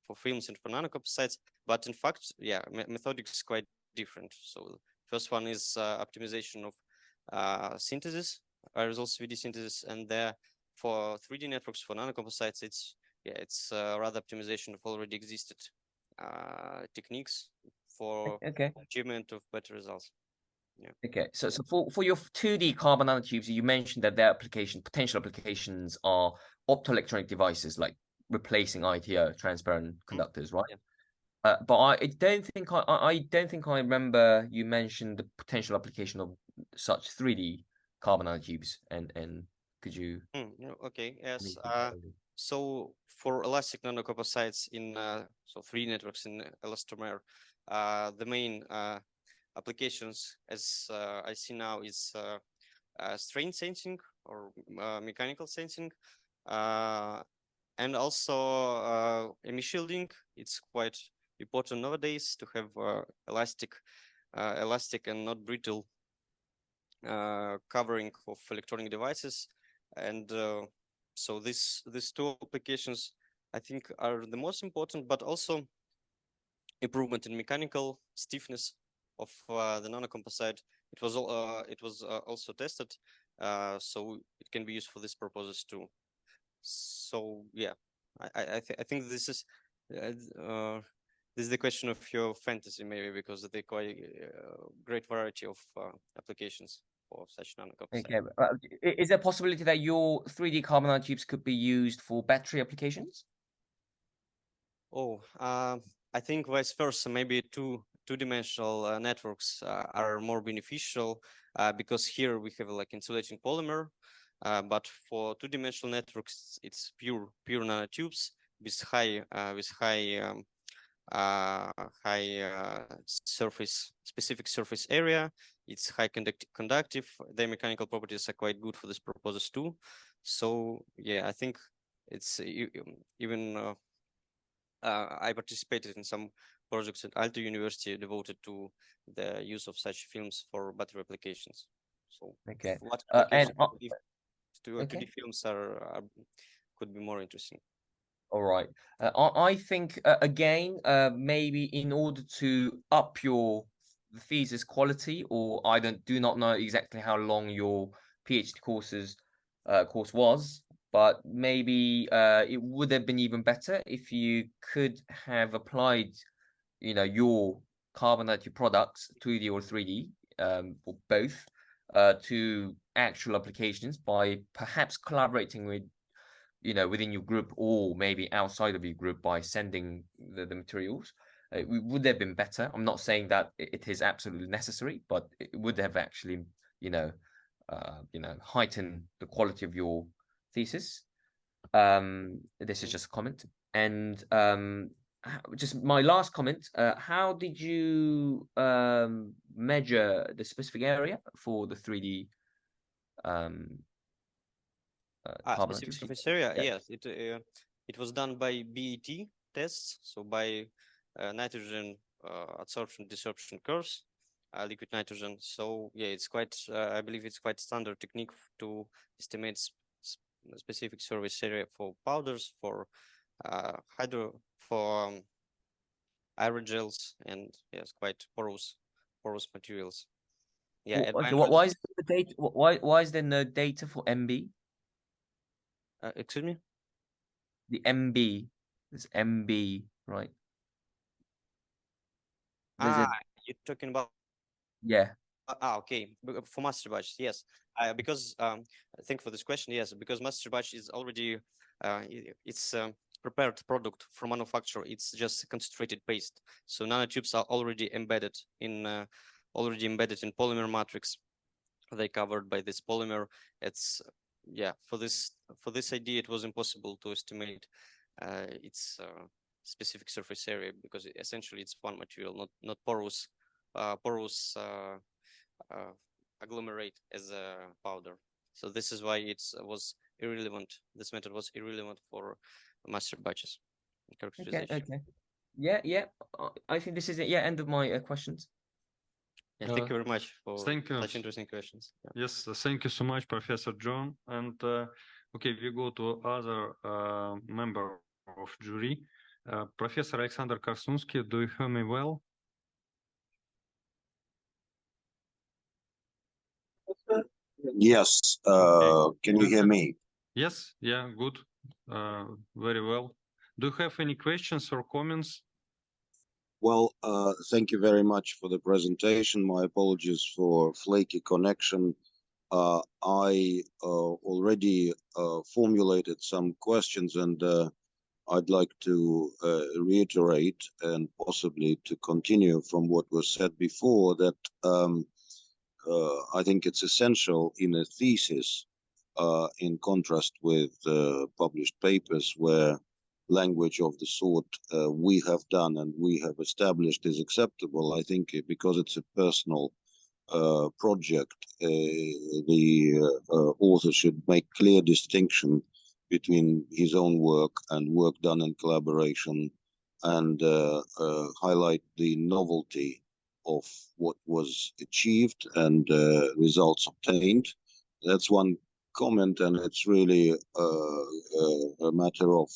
C: for films and for nanocomposites. But in fact, yeah, methodics is quite different. So first one is optimization of synthesis, results 3D synthesis, and there for 3D networks for nanocomposites, it's rather optimization of already existed techniques for achievement of better results. Yeah.
F: Okay, so for your 2D carbon nanotubes, you mentioned that their potential applications are optoelectronic devices like replacing ITO, transparent conductors, right? Yeah. But I don't think I remember you mentioned the potential application of such 3D carbon nanotubes, and could you?
C: Okay, yes. So for elastic nanocomposites in so 3D networks in elastomer, the main applications, as I see now, is strain sensing or mechanical sensing, and also emission shielding. It's quite important nowadays to have elastic and not brittle covering of electronic devices, and so these two applications I think are the most important, but also improvement in mechanical stiffness of the nanocomposite. It was also tested, so it can be used for these purposes too. So yeah, I think this is the question of your fantasy, maybe, because of the quite great variety of applications for such nanocomposites.
F: Okay, is there a possibility that your 3D carbon nanotubes could be used for battery applications?
C: Oh, I think vice versa. Maybe two-dimensional networks are more beneficial because here we have like insulating polymer, but for two-dimensional networks, it's pure nanotubes with high specific surface area. It's high conductive. Their mechanical properties are quite good for this purposes too. So yeah, I think it's even. I participated in some projects at Aalto University devoted to the use of such films for battery applications. So
F: okay,
C: what
F: and
C: 2D films could be more interesting.
F: All right. I think again, maybe in order to up your thesis quality, or I do not know exactly how long your PhD course was, but maybe it would have been even better if you could have applied, your carbon nanotube products, 2D or 3D, or both, to actual applications by perhaps collaborating with within your group or maybe outside of your group by sending the materials. It would have been better. I'm not saying that it is absolutely necessary, but it would have actually, heightened the quality of your thesis. This is just a comment. And just my last comment, how did you measure the specific area for the 3D
C: specific surface area? Yeah. Yes, it was done by BET tests, so by nitrogen adsorption desorption curves, liquid nitrogen. So yeah, it's quite I believe it's quite standard technique to estimate specific surface area for powders, for aerogels, and yes, quite porous materials. Yeah.
F: Okay. Why is the data? Why is there no data for MB?
C: Excuse me?
F: The MB. It's MB, right?
C: You're talking about?
F: Yeah.
C: Okay. For master batch, yes. Because thank you for this question. Yes, because master batch is already it's prepared product from manufacturer. It's just concentrated paste. So nanotubes are already embedded in polymer matrix. They covered by this polymer. It's yeah. For this idea, it was impossible to estimate its specific surface area because essentially it's one material, not porous agglomerate as a powder. So this is why it was irrelevant. This method was irrelevant for master batches characterization.
F: Okay. Yeah. I think this is it. Yeah, end of my questions.
C: Yeah, thank you very much for
A: Thank you.
C: such interesting questions. Yeah.
A: Yes, thank you so much, Professor John. And okay, we go to other member of jury. Professor Alexander Korsunsky, do you hear me well?
G: Yes. Can you hear me?
A: Yes, yeah, good. Very well. Do you have any questions or comments?
G: Well, thank you very much for the presentation. My apologies for flaky connection. I already formulated some questions, and I'd like to reiterate and possibly to continue from what was said before, that I think it's essential in a thesis, in contrast with published papers where language of the sort we have done and we have established is acceptable. I think because it's a personal project, the author should make clear distinction between his own work and work done in collaboration, and highlight the novelty of what was achieved and results obtained. That's one comment, and it's really a matter of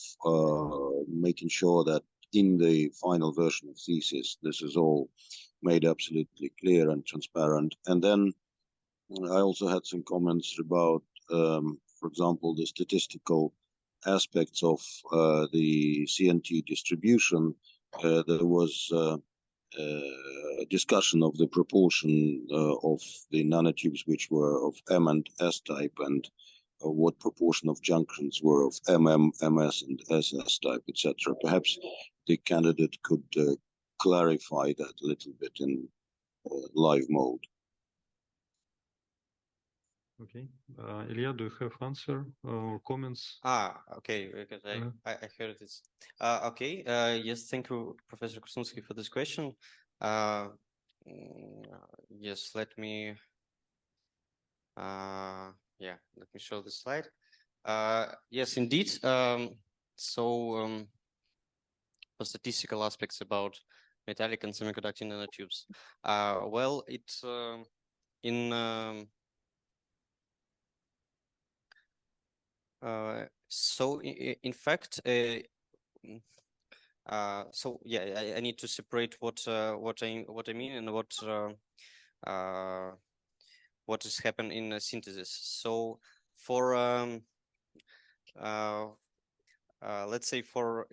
G: making sure that in the final version of thesis, this is all made absolutely clear and transparent. And then I also had some comments about, for example, the statistical aspects of the CNT distribution. There was a discussion of the proportion of the nanotubes which were of M and S type, and what proportion of junctions were of MM, MS, and SS type, etc. Perhaps the candidate could clarify that a little bit in live mode.
A: Okay. Ilya, do you have answer or comments?
C: Okay, because I heard this. Okay, yes, thank you, Professor Korsunsky, for this question. Yes, let me show the slide. Yes, indeed. For statistical aspects about metallic and semiconducting nanotubes. Well, it's in fact, so yeah, I need to separate what I mean and what is happening in synthesis. So for let's say for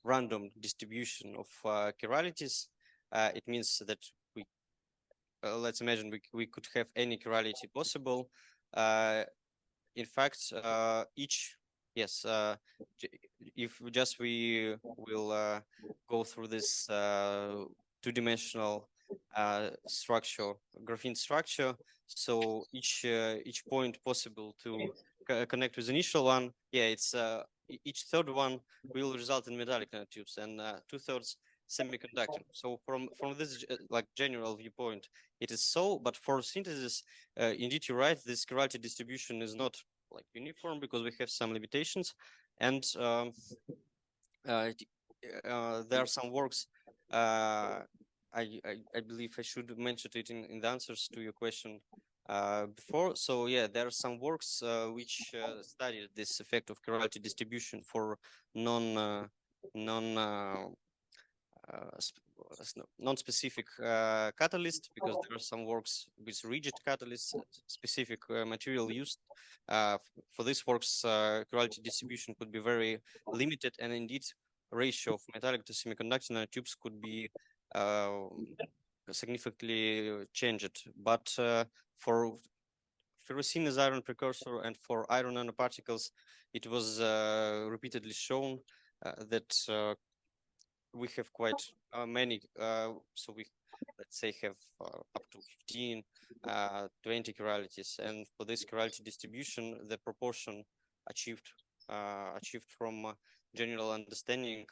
C: random distribution of chiralities, it means that we let's imagine we could have any chirality possible. In fact, if we will go through this two-dimensional structure, graphene structure, so each point possible to connect with the initial one, it's each third one will result in metallic nanotubes, and 2/3 semiconductor. So from this like general viewpoint, it is so. But for synthesis, indeed you're right. This chirality distribution is not like uniform because we have some limitations, and there are some works. I believe I should mention it in the answers to your question before. So yeah, there are some works which studied this effect of chirality distribution for non-specific catalyst, because there are some works with rigid catalysts, specific material used. For these works, chirality distribution could be very limited, and indeed ratio of metallic to semiconductor nanotubes could be significantly changed. But for ferrocene as iron precursor and for iron nanoparticles, it was repeatedly shown that we have quite many. So we, let's say, have up to 15, 20 chiralities, and for this chirality distribution, the proportion achieved from general understanding,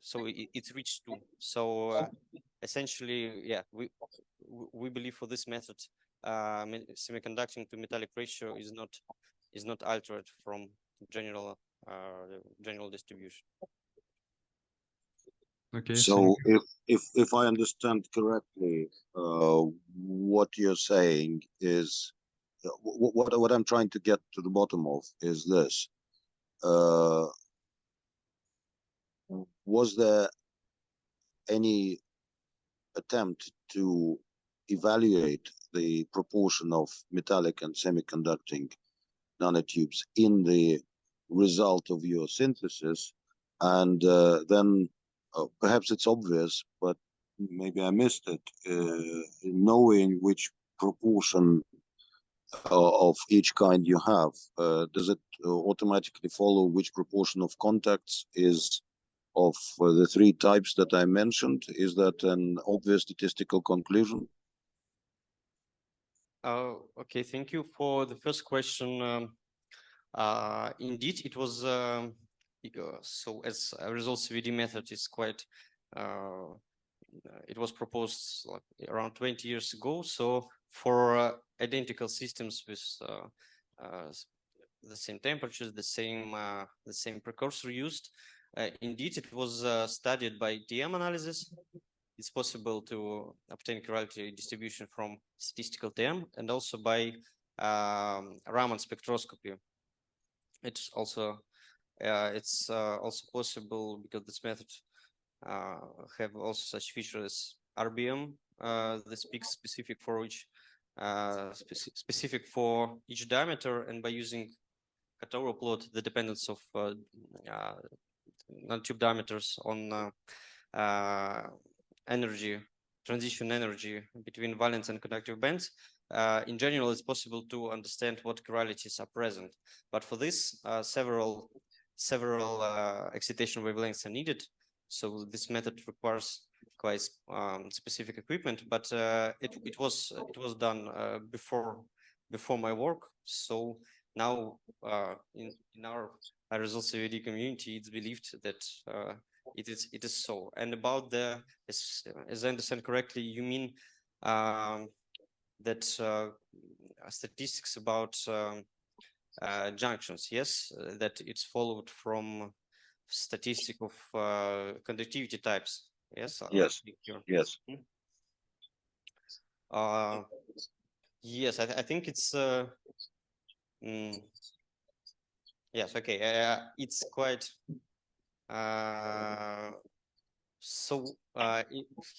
C: so it's reached 2. So essentially, yeah, we believe for this method, semiconducting to metallic ratio is not altered from general distribution.
A: Okay.
G: So if I understand correctly, what you're saying is what I'm trying to get to the bottom of is this. Was there any attempt to evaluate the proportion of metallic and semiconducting nanotubes in the result of your synthesis? And then perhaps it's obvious, but maybe I missed it, knowing which proportion of each kind you have, does it automatically follow which proportion of contacts is of the 3 types that I mentioned? Is that an obvious statistical conclusion?
C: Okay, thank you for the first question. Indeed, it was so as a result CVD method is quite it was proposed like around 20 years ago. So for identical systems with the same temperatures, the same precursor used, indeed it was studied by TM analysis. It's possible to obtain chirality distribution from statistical TM and also by Raman spectroscopy. It's also possible because this method have also such features RBM that speaks specific for each specific for each diameter, and by using Katara plot the dependence of nanotube diameters on transition energy between valence and conductive bands. In general, it's possible to understand what chiralities are present, but for this, several excitation wavelengths are needed. So this method requires quite specific equipment, but it was done before my work. So now in our results CVD community, it's believed that it is so. And about the, as I understand correctly, you mean that statistics about junctions, yes, that it's followed from statistic of conductivity types, yes?
G: Yes, yes.
C: Yes, I think it's yes, okay, it's quite so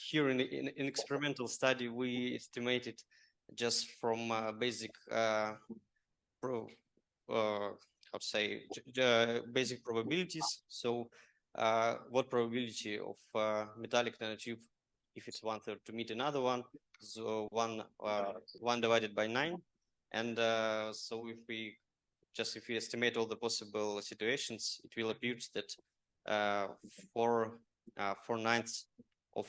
C: here in experimental study we estimated just from basic how to say basic probabilities. So what probability of metallic nanotube, if it's 1/3 to meet another one, so 1 divided by 9, and so if we estimate all the possible situations, it will appear that 4/9 of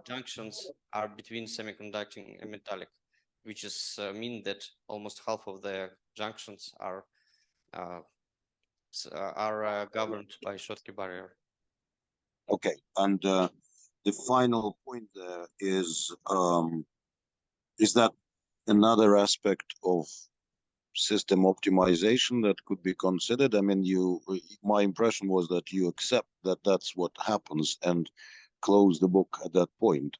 C: junctions are between semiconducting and metallic, which is mean that almost half of the junctions are governed by Schottky barrier.
G: Okay, and the final point there is that another aspect of system optimization that could be considered? I mean, my impression was that you accept that that's what happens and close the book at that point.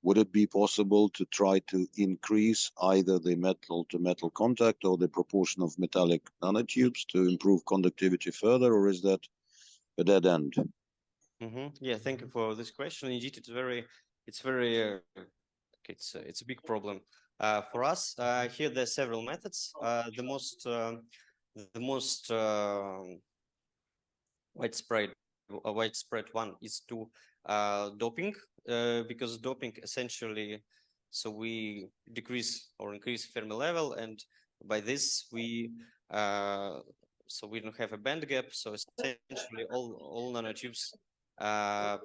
G: Would it be possible to try to increase either the metal to metal contact or the proportion of metallic nanotubes to improve conductivity further, or is that a dead end?
C: Yeah, thank you for this question. Indeed, it's a big problem for us. Here there are several methods. The most widespread one is to doping, because doping essentially, so we decrease or increase Fermi level, and by this we so we don't have a band gap. So essentially, all nanotubes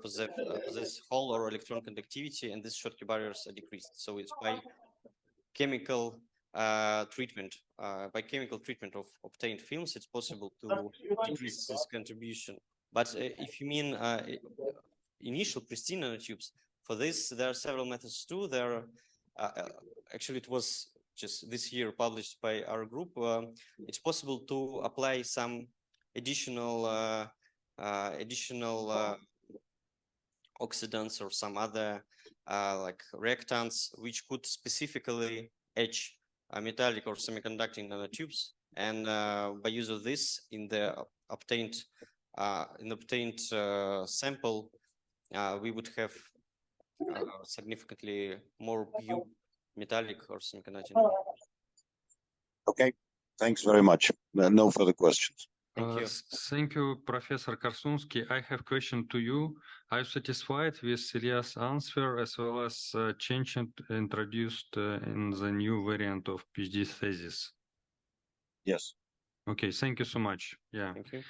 C: possess Hall or electron conductivity, and these Schottky barriers are decreased. So it's by chemical treatment, of obtained films, it's possible to decrease this contribution. But if you mean initial pristine nanotubes, for this there are several methods too. There are actually, it was just this year published by our group. It's possible to apply some additional oxidants or some other like reactants, which could specifically etch metallic or semiconducting nanotubes. And by use of this in the obtained sample, we would have significantly more pure metallic or semiconducting.
G: Okay, thanks very much. No further questions.
C: Thank you.
A: Thank you, Professor Korsunsky. I have a question to you. Are you satisfied with Ilya's answer as well as change introduced in the new variant of PhD thesis?
G: Yes.
A: Okay, thank you so much. Yeah.
C: Thank you.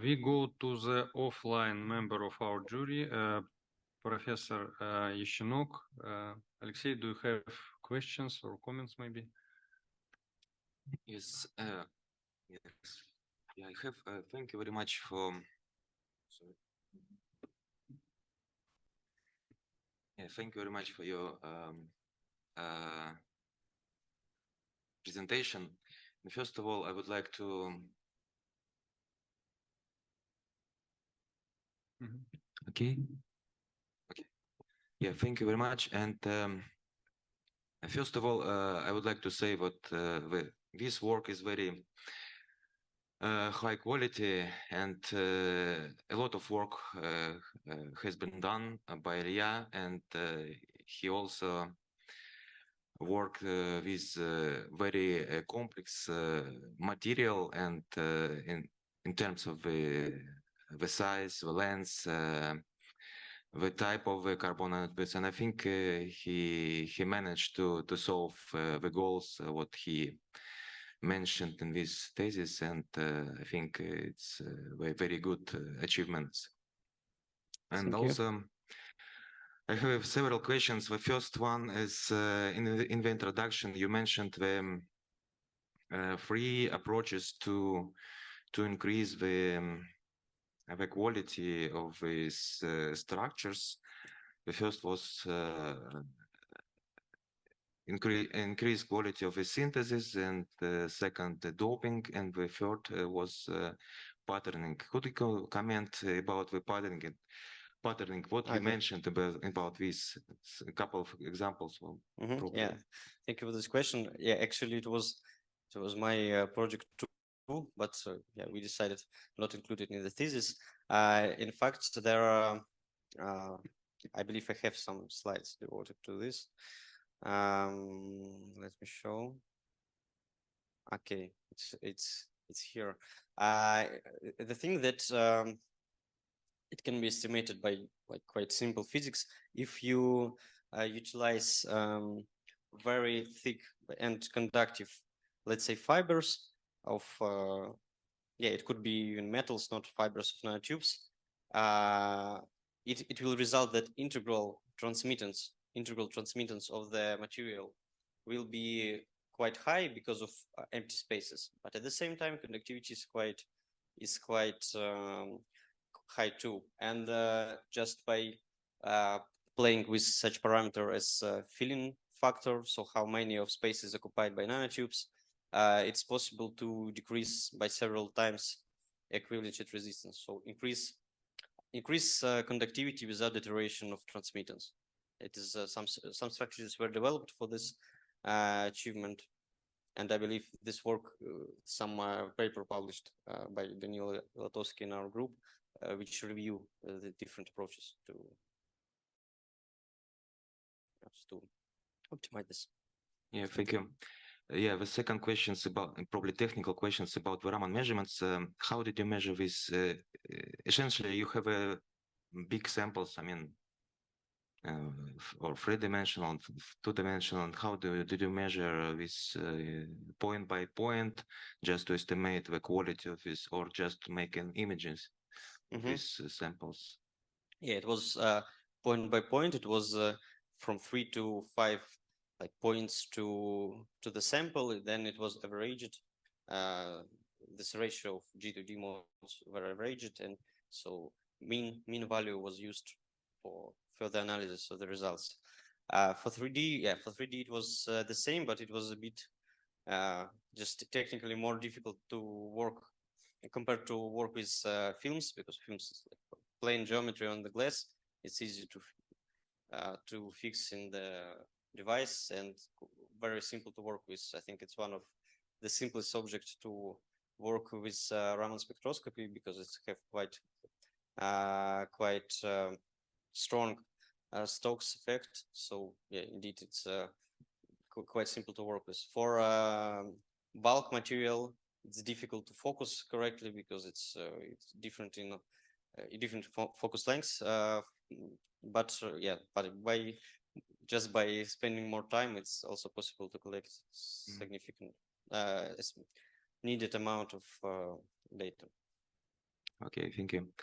A: We go to the offline member of our jury, Professor Yashinok. Alexei, do you have questions or comments maybe?
H: Yes. Yes. Yeah, I have. Thank you very much for. Sorry. Yeah, thank you very much for your presentation. And first of all, I would like to. Okay. Okay. Yeah, thank you very much. And first of all, I would like to say that this work is very high quality, and a lot of work has been done by Ilya, and he also worked with very complex material, and in terms of the size, the length, the type of the carbon nanotubes, and I think he managed to solve the goals what he mentioned in this thesis, and I think it's very good achievements. And
C: Thank
H: also, I have several questions. The first one is in the introduction, you mentioned the three approaches to increase the quality of these structures. The first was increase quality of the synthesis, and the second, the doping, and the third was patterning. Could you comment about the patterning? What you mentioned about this? A couple of examples.
C: Yeah, thank you for this question. Yeah, actually, it was my project too, but yeah, we decided not to include it in the thesis. In fact, there are. I believe I have some slides devoted to this. Let me show. Okay, it's here. The thing that it can be estimated by like quite simple physics if you utilize very thick and conductive, let's say, fibers of yeah, it could be even metals, not fibers of nanotubes. It will result that integral transmittance of the material will be quite high because of empty spaces, but at the same time conductivity is quite high too. And just by playing with such parameter as filling factor, so how many of space is occupied by nanotubes, it's possible to decrease by several times equivalent resistance, so increase conductivity without deterioration of transmittance. It is some structures were developed for this achievement, and I believe this work, some paper published by Daniel Latowski in our group, which review the different approaches to optimize this.
H: Yeah, thank you. Yeah, the second question is about probably technical questions about the Raman measurements. How did you measure this? Essentially, you have a big samples, I mean, or three-dimensional, two-dimensional, and how did you measure this point by point, just to estimate the quality of this, or just making images of these samples?
C: Yeah, it was point by point. It was from 3 to 5 like points to the sample. Then it was averaged. This ratio of G to D modes were averaged, and so mean value was used for further analysis of the results. For 3D, yeah, for 3D it was the same, but it was a bit just technically more difficult to work compared to work with films, because films is like plain geometry on the glass. It's easy to fix in the device and very simple to work with. I think it's one of the simplest objects to work with Raman spectroscopy, because it's have quite strong Stokes effect. So yeah, indeed, it's quite simple to work with. For bulk material, it's difficult to focus correctly because it's different in different focus lengths. But by spending more time, it's also possible to collect significant needed amount of data.
H: Okay, thank you.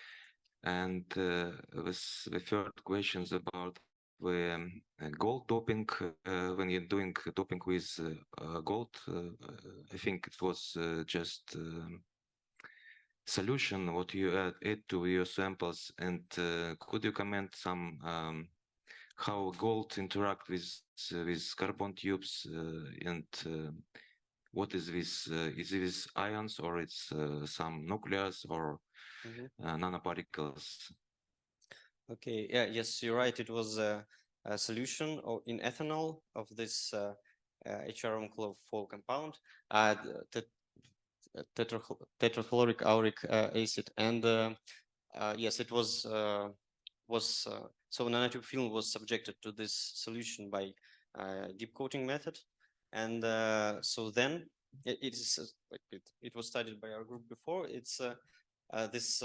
H: And with the third questions about the gold doping, when you're doing doping with gold, I think it was just solution what you add to your samples. And could you comment some how gold interact with carbon tubes and what is this? Is this ions, or it's some nucleus, or nanoparticles?
C: Okay, yeah, yes, you're right. It was a solution in ethanol of this HRM-4 compound, tetrafluoric auric acid, and yes, it was so nanotube film was subjected to this solution by deep coating method, and so then it is like it was studied by our group before. It's this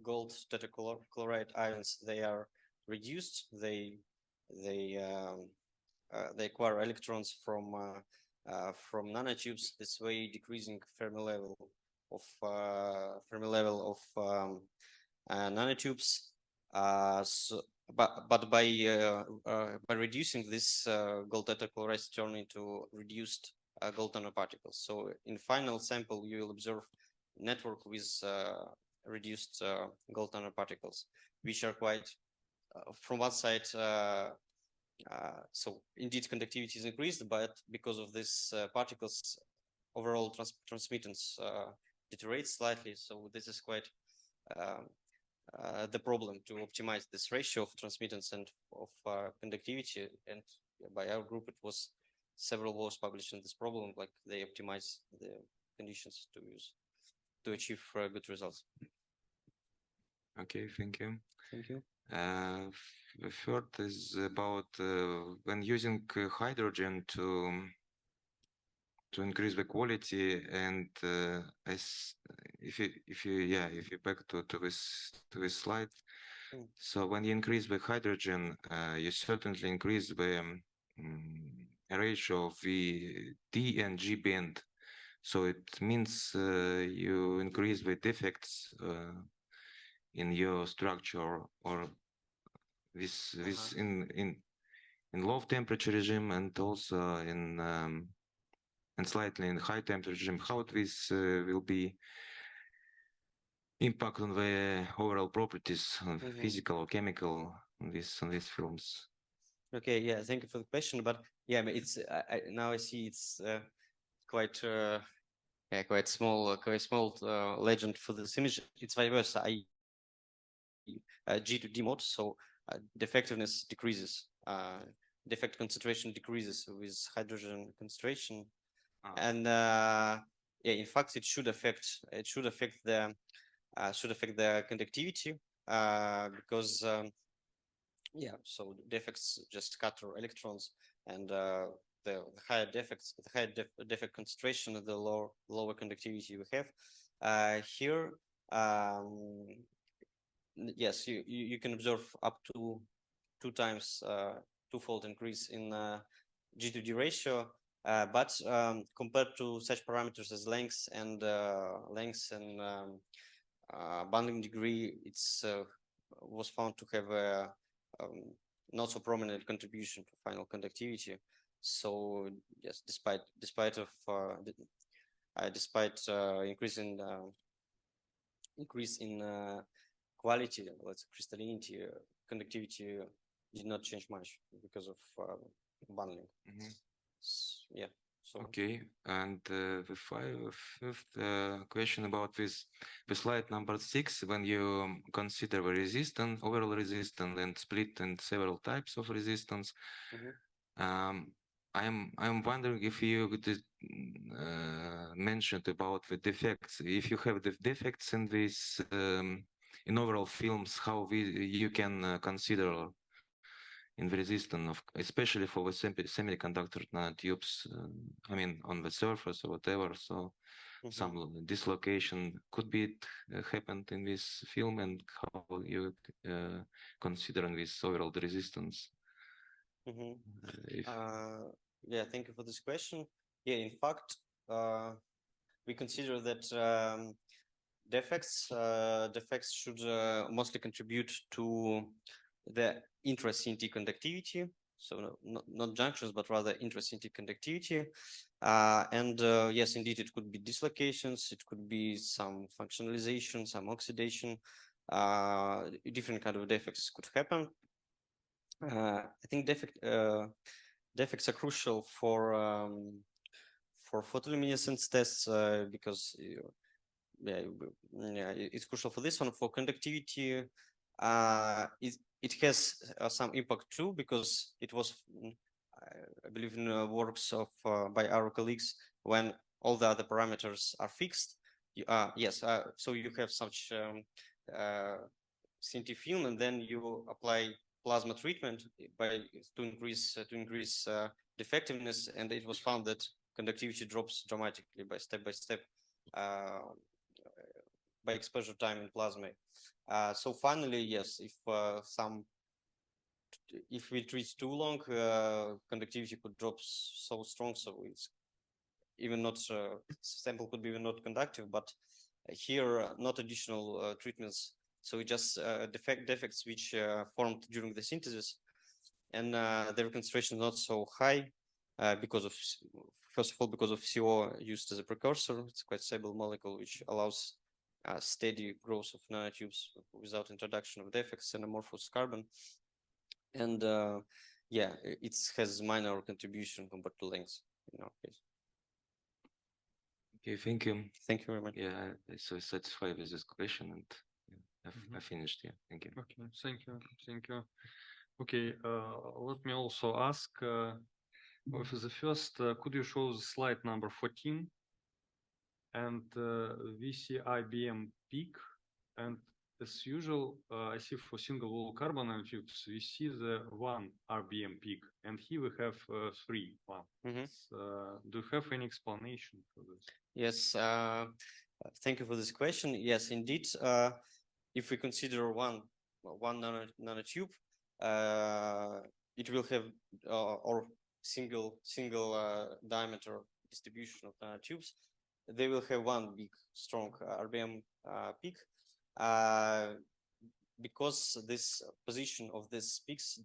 C: gold tetrachloride ions, they are reduced. They acquire electrons from nanotubes. This way, decreasing Fermi level of nanotubes. But by reducing this gold tetrachloride turn into reduced gold nanoparticles. So in final sample, you will observe network with reduced gold nanoparticles, which are quite, from one side, so indeed conductivity is increased, but because of this particles, overall transmittance deteriorates slightly. So this is quite the problem to optimize this ratio of transmittance and of conductivity. And by our group, it was several works published in this problem, like they optimize the conditions to use to achieve good results.
H: Okay, thank you.
C: Thank you.
H: The third is about when using hydrogen to increase the quality, and if you back to this slide, so when you increase the hydrogen, you certainly increase the ratio of the D and G band. So it means you increase the defects in your structure, or this in low temperature regime, and also in slightly in high temperature regime. How this will be impact on the overall properties of physical or chemical on these films?
C: Okay, yeah, thank you for the question. But yeah, it's now I see it's quite small legend for this image. It's vice versa. G to D mode, so the effectiveness decreases. The effect concentration decreases with hydrogen concentration, and yeah, in fact, it should affect the conductivity because yeah, so the defects just scatter electrons, and the higher defects, the higher defect concentration, the lower conductivity we have. Here, yes, you can observe up to 2 times twofold increase in G2D ratio, but compared to such parameters as length and bonding degree, it's was found to have a not so prominent contribution to final conductivity. So yes, despite increase in quality, let's say crystallinity, conductivity did not change much because of bundling. Yeah. So
H: okay, and the fifth question about this, the slide number 6, when you consider the resistance, overall resistance, and split in several types of resistance. I'm wondering if you could mention about the defects. If you have the defects in this in overall films, how you can consider in the resistance of, especially for the semiconductor nanotubes, I mean, on the surface or whatever. So some dislocation could be happened in this film, and how you considering this overall resistance.
C: Yeah, thank you for this question. Yeah, in fact, we consider that defects should mostly contribute to the intra-CNT conductivity. So not junctions, but rather intra-CNT conductivity. And yes, indeed, it could be dislocations, it could be some functionalization, some oxidation, different kind of defects could happen. I think defects are crucial for photoluminescence tests because it's crucial for this one. For conductivity, it has some impact too, because it was, I believe, in works of by our colleagues, when all the other parameters are fixed. Yes, so you have such CNT film, and then you apply plasma treatment to increase the effectiveness, and it was found that conductivity drops dramatically by step by exposure time in plasma. So finally, yes, if we treat too long, conductivity could drop so strong, so it's even not sample could be even not conductive. But here, not additional treatments. So just defects which formed during the synthesis, and their concentration is not so high because of, first of all, because of CO used as a precursor. It's quite stable molecule which allows steady growth of nanotubes without introduction of defects and amorphous carbon. And yeah, it has minor contribution compared to length in our case.
H: Okay, thank you.
C: Thank you very much.
H: Yeah, I'm so satisfied with this question, and I finished. Yeah, thank you.
A: Okay, thank you. Okay, let me also ask, for the first, could you show the slide number 14? And we see IBM peak, and as usual, I see for single wall carbon nanotubes, we see the 1 RBM peak, and here we have 3. Wow. Do you have any explanation for this?
C: Yes, thank you for this question. Yes, indeed. If we consider one nanotube, it will have or single diameter distribution of nanotubes. They will have one big strong RBM peak, because this position of these peaks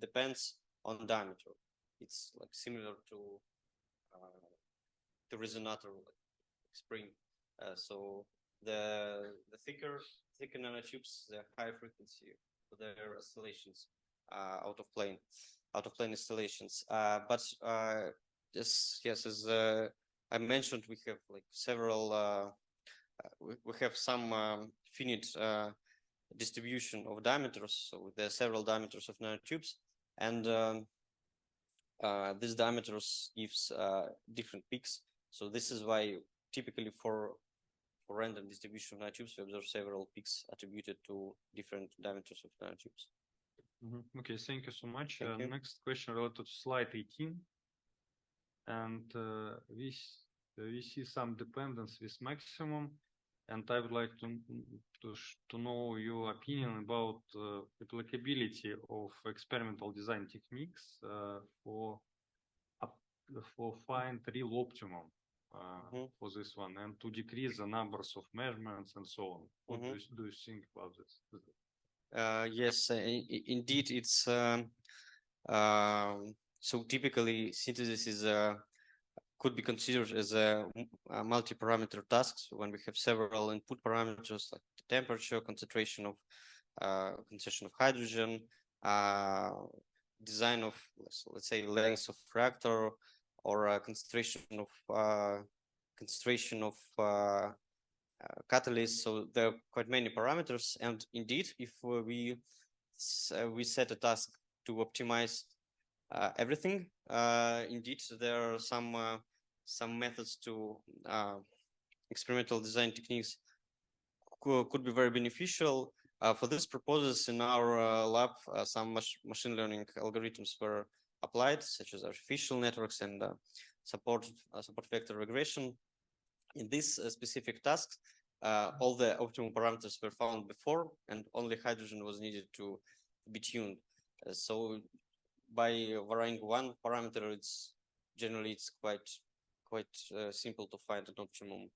C: depends on diameter. It's like similar to resonator spring. So the thicker nanotubes, the higher frequency for their oscillations out of plane oscillations. But yes, as I mentioned, we have like several. We have some finite distribution of diameters. So there are several diameters of nanotubes, and these diameters gives different peaks. So this is why typically for random distribution of nanotubes, we observe several peaks attributed to different diameters of nanotubes.
A: Okay, thank you so much.
C: Thank you.
A: Next question related to slide 18. And we see some dependence with maximum. and I would like to know your opinion about applicability of experimental design techniques for find real optimum for this one and to decrease the numbers of measurements and so on. What do you think about this?
C: Yes, indeed, it's so typically synthesis is could be considered as a multi-parameter tasks when we have several input parameters like the temperature, concentration of hydrogen, design of let's say length of reactor, or concentration of catalyst. So there are quite many parameters, and indeed, if we set a task to optimize everything, indeed there are some methods to experimental design techniques could be very beneficial. For this purposes, in our lab, some machine learning algorithms were applied, such as artificial networks and support vector regression. In this specific task, all the optimal parameters were found before, and only hydrogen was needed to be tuned. So by varying one parameter, it's quite simple to find an optimum.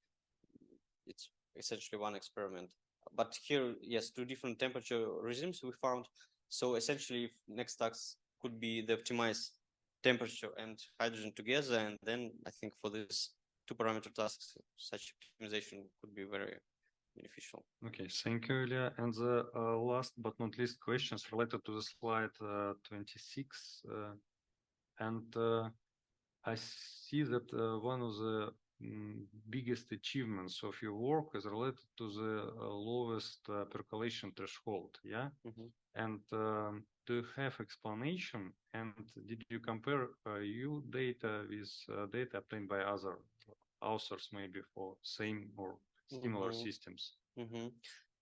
C: It's essentially one experiment. But here, yes, two different temperature regimes we found. So essentially, next task could be the optimized temperature and hydrogen together, and then I think for this two-parameter tasks, such optimization could be very beneficial.
A: Okay, thank you, Ilya. And the last but not least questions related to the slide 26. And I see that one of the biggest achievements of your work is related to the lowest percolation threshold, yeah? And do you have explanation, and did you compare your data with data obtained by other authors, maybe for same or similar systems?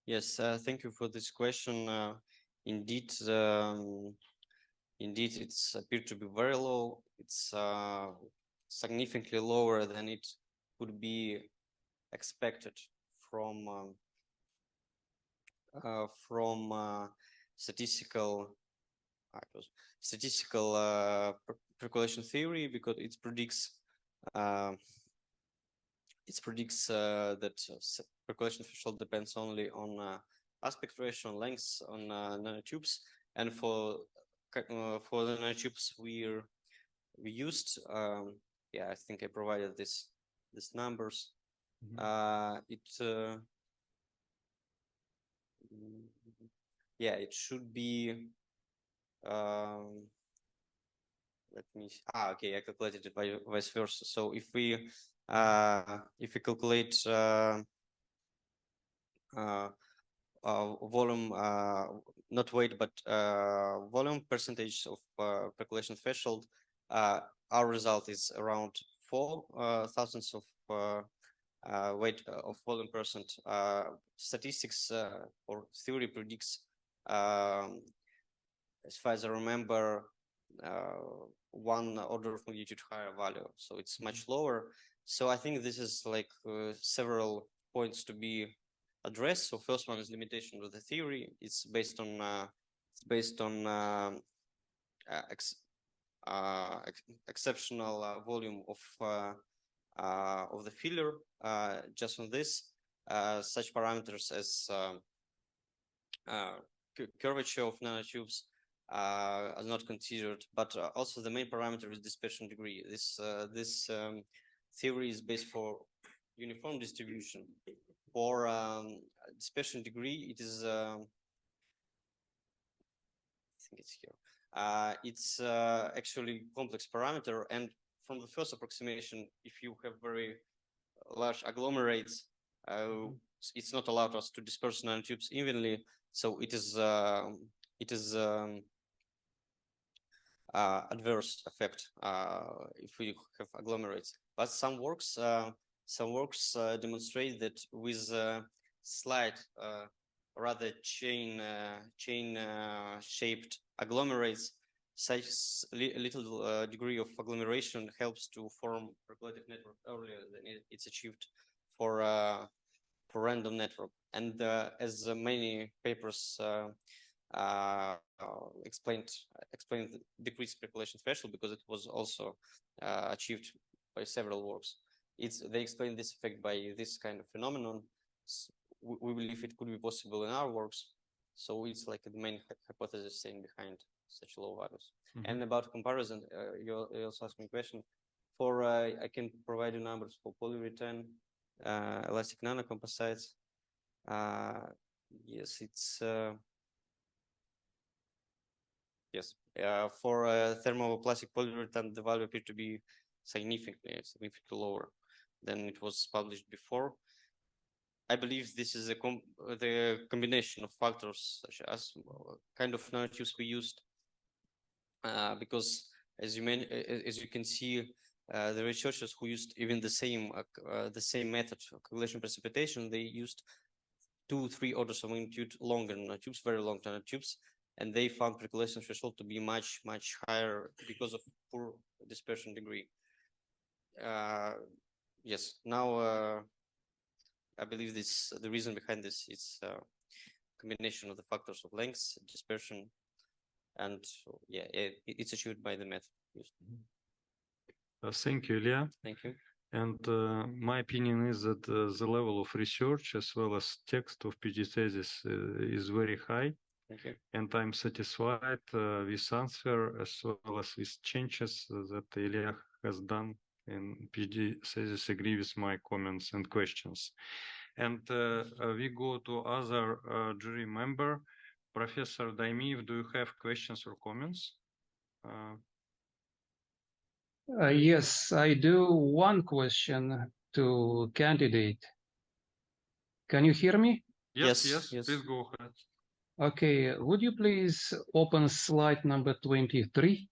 C: Yes, thank you for this question. Indeed, it's appeared to be very low. It's significantly lower than it would be expected from statistical percolation theory, because it predicts that percolation threshold depends only on aspect ratio, on length, on nanotubes, and for the nanotubes we used, yeah, I think I provided these numbers. Yeah, it should be. Let me see. Okay, I calculated it by vice versa. So if we calculate volume, not weight, but volume percentage of percolation threshold, our result is around 4 thousandths of weight of volume percent. Statistics or theory predicts, as far as I remember, 1 order of magnitude higher value, so it's much lower. So I think this is like several points to be addressed. So first one is limitation of the theory. It's based on exceptional volume of the filler. Just on this, such parameters as curvature of nanotubes are not considered, but also the main parameter is dispersion degree. This theory is based for uniform distribution. For dispersion degree, it is I think it's here. It's actually complex parameter, and from the first approximation, if you have very large agglomerates, it's not allowed us to disperse nanotubes evenly. So it is adverse effect if we have agglomerates. But some works demonstrate that with slight, rather chain shaped agglomerates, such little degree of agglomeration helps to form percolative network earlier than it's achieved for random network. And as many papers explained the decreased percolation threshold, because it was also achieved by several works. They explain this effect by this kind of phenomenon. We believe it could be possible in our works. So it's like the main hypothesis staying behind such low values. And about comparison, you also asked me a question. For I can provide you numbers for polyurethane, elastic nanocomposites. Yes, it's yes. For thermoplastic polyurethane, the value appeared to be significantly lower than it was published before. I believe this is the combination of factors such as kind of nanotubes we used, because as you can see, the researchers who used even the same method of coagulation precipitation, they used 2-3 orders of magnitude longer nanotubes, very long nanotubes, and they found percolation threshold to be much higher because of poor dispersion degree. Yes, now I believe the reason behind this is combination of the factors of length, dispersion, and yeah, it's achieved by the method used.
A: Thank you, Ilya.
C: Thank you.
A: And my opinion is that the level of research as well as text of PhD thesis is very high.
C: Thank you.
A: And I'm satisfied with answer as well as with changes that Ilya has done in PhD thesis. Agree with my comments and questions. And we go to other jury member, Professor Daimiyev. Do you have questions or comments?
D: Yes, I do. One question to candidate. Can you hear me?
A: Yes. Please go ahead.
D: Okay, would you please open slide number 23?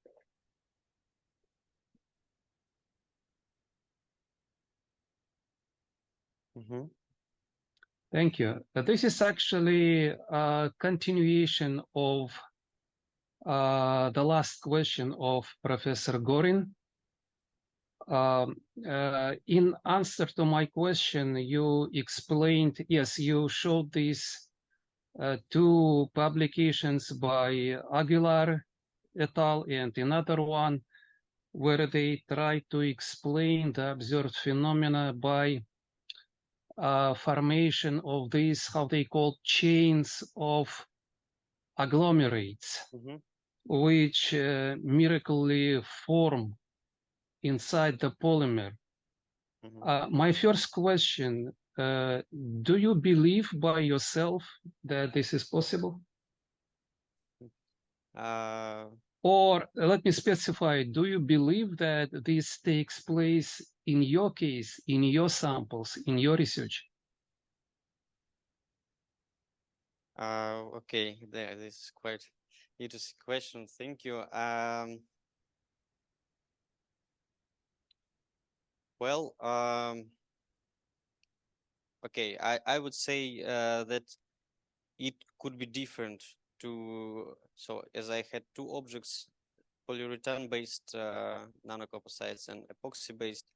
D: Thank you. This is actually a continuation of the last question of Professor Gorin. In answer to my question, you explained, yes, you showed these two publications by Aguilar et al. And another one where they try to explain the observed phenomena by formation of these, how they call, chains of agglomerates, which miraculously form inside the polymer. My first question, do you believe by yourself that this is possible? Or let me specify, do you believe that this takes place in your case, in your samples, in your research?
C: Okay, this is quite interesting question. Thank you. Well, okay, I would say that it could be different so as I had two objects, polyurethane-based nanocomposites and epoxy-based.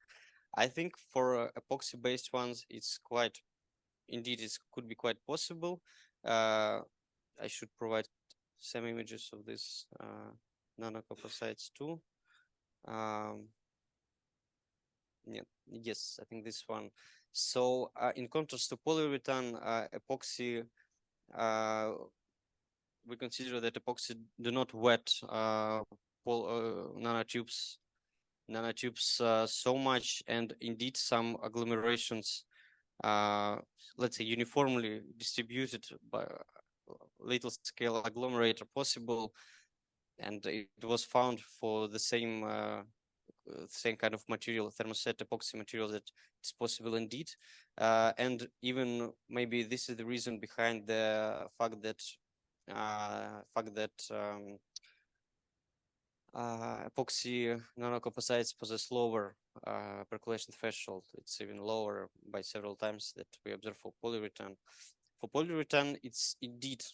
C: I think for epoxy-based ones, indeed, it could be quite possible. I should provide some images of these nanocomposites too. Yeah, yes, I think this one. So in contrast to polyurethane, epoxy, we consider that epoxy do not wet nanotubes so much, and indeed some agglomerations, let's say uniformly distributed by little scale agglomerate are possible, and it was found for the same kind of material, thermoset epoxy material, that it's possible indeed, and even maybe this is the reason behind the fact that epoxy nanocomposites possess lower percolation threshold. It's even lower by several times that we observe for polyurethane. For polyurethane, it's indeed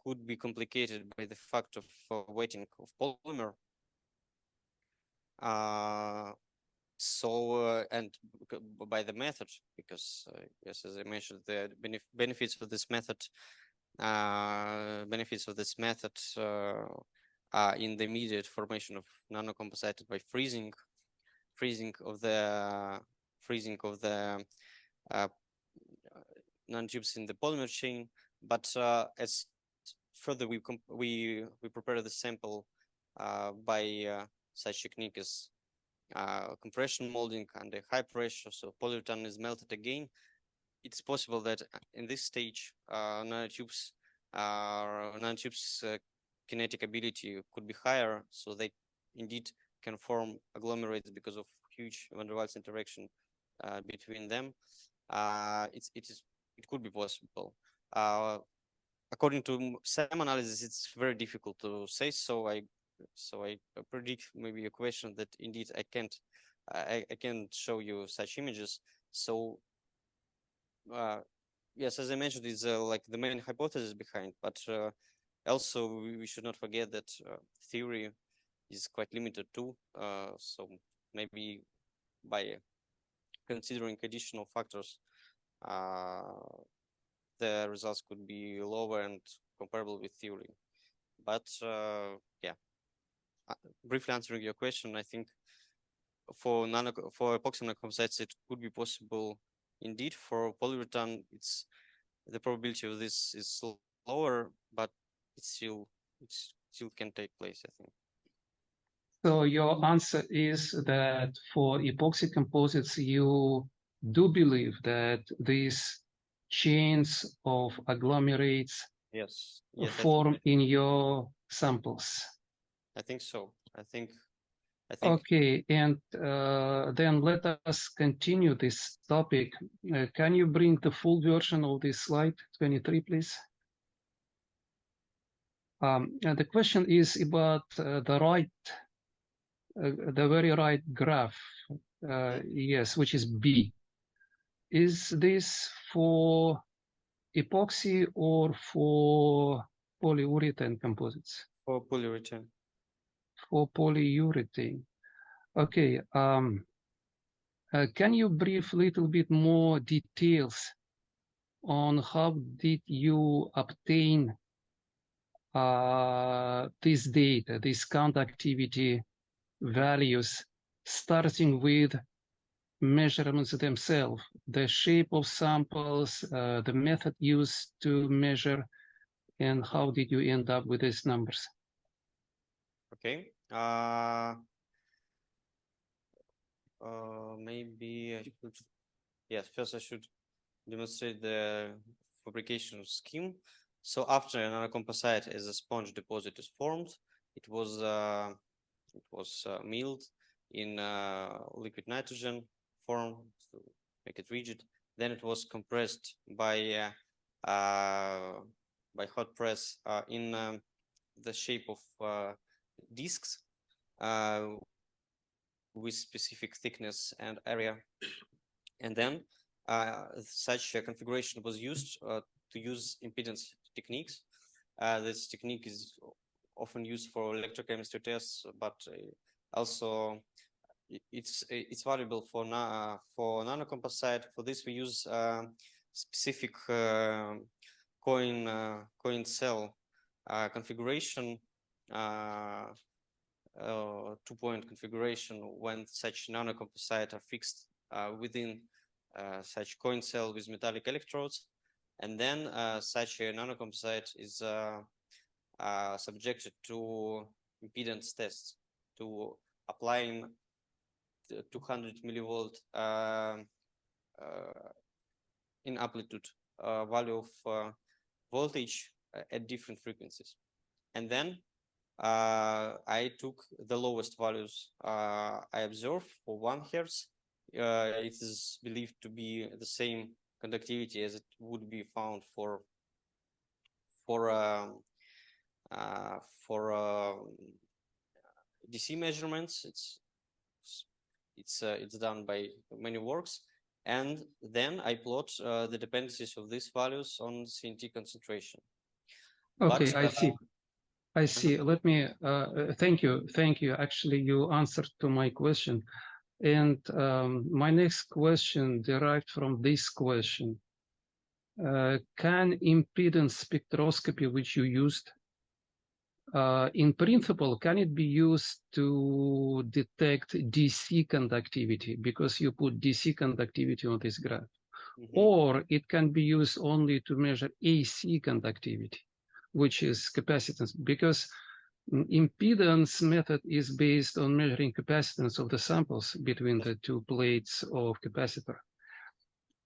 C: could be complicated by the fact of wetting of polymer. So and by the method, because yes, as I mentioned, the benefits of this method are in the immediate formation of nanocomposite by freezing of the nanotubes in the polymer chain. But as further we prepare the sample by such technique as compression molding under high pressure, so polyurethane is melted again. It's possible that in this stage nanotubes kinetic ability could be higher, so they indeed can form agglomerates because of huge van der Waals interaction between them. It could be possible. According to some analysis, it's very difficult to say. So I predict maybe a question that indeed I can't show you such images. So yes, as I mentioned, it's like the main hypothesis behind, but also we should not forget that theory is quite limited too. So maybe by considering additional factors, the results could be lower and comparable with theory. But yeah, briefly answering your question, I think for epoxy nanocomposites, it could be possible indeed. For polyurethane, the probability of this is lower, but it still can take place, I think.
D: So your answer is that for epoxy composites, you do believe that these chains of agglomerates
C: yes,
D: form in your samples.
C: I think so. I think.
D: Okay, and then let us continue this topic. Can you bring the full version of this slide 23, please? And the question is about the very right graph, yes, which is B. Is this for epoxy or for polyurethane composites?
C: For polyurethane.
D: For polyurethane. Okay. Can you brief a little bit more details on how did you obtain this data, these conductivity values, starting with measurements themselves, the shape of samples, the method used to measure, and how did you end up with these numbers?
C: Okay. Maybe I should, yes, first I should demonstrate the fabrication scheme. So after a nanocomposite as a sponge deposit is formed, it was milled in liquid nitrogen form to make it rigid. Then it was compressed by hot press in the shape of discs with specific thickness and area. And then such a configuration was used to use impedance techniques. This technique is often used for electrochemistry tests, but also it's valuable for nanocomposite. For this, we use specific coin cell configuration, 2-point configuration when such nanocomposite are fixed within such coin cell with metallic electrodes, and then such a nanocomposite is subjected to impedance tests to applying 200 millivolt in amplitude value of voltage at different frequencies. And then I took the lowest values I observed for 1 Hertz. It is believed to be the same conductivity as it would be found for DC measurements. It's done by many works, and then I plot the dependencies of these values on CNT concentration.
D: Okay, but, I see. Let me thank you. Actually, you answered to my question. And my next question derived from this question. Can impedance spectroscopy, which you used, in principle, can it be used to detect DC conductivity? Because you put DC conductivity on this graph. Or it can be used only to measure AC conductivity, which is capacitance, because impedance method is based on measuring capacitance of the samples between the two plates of capacitor.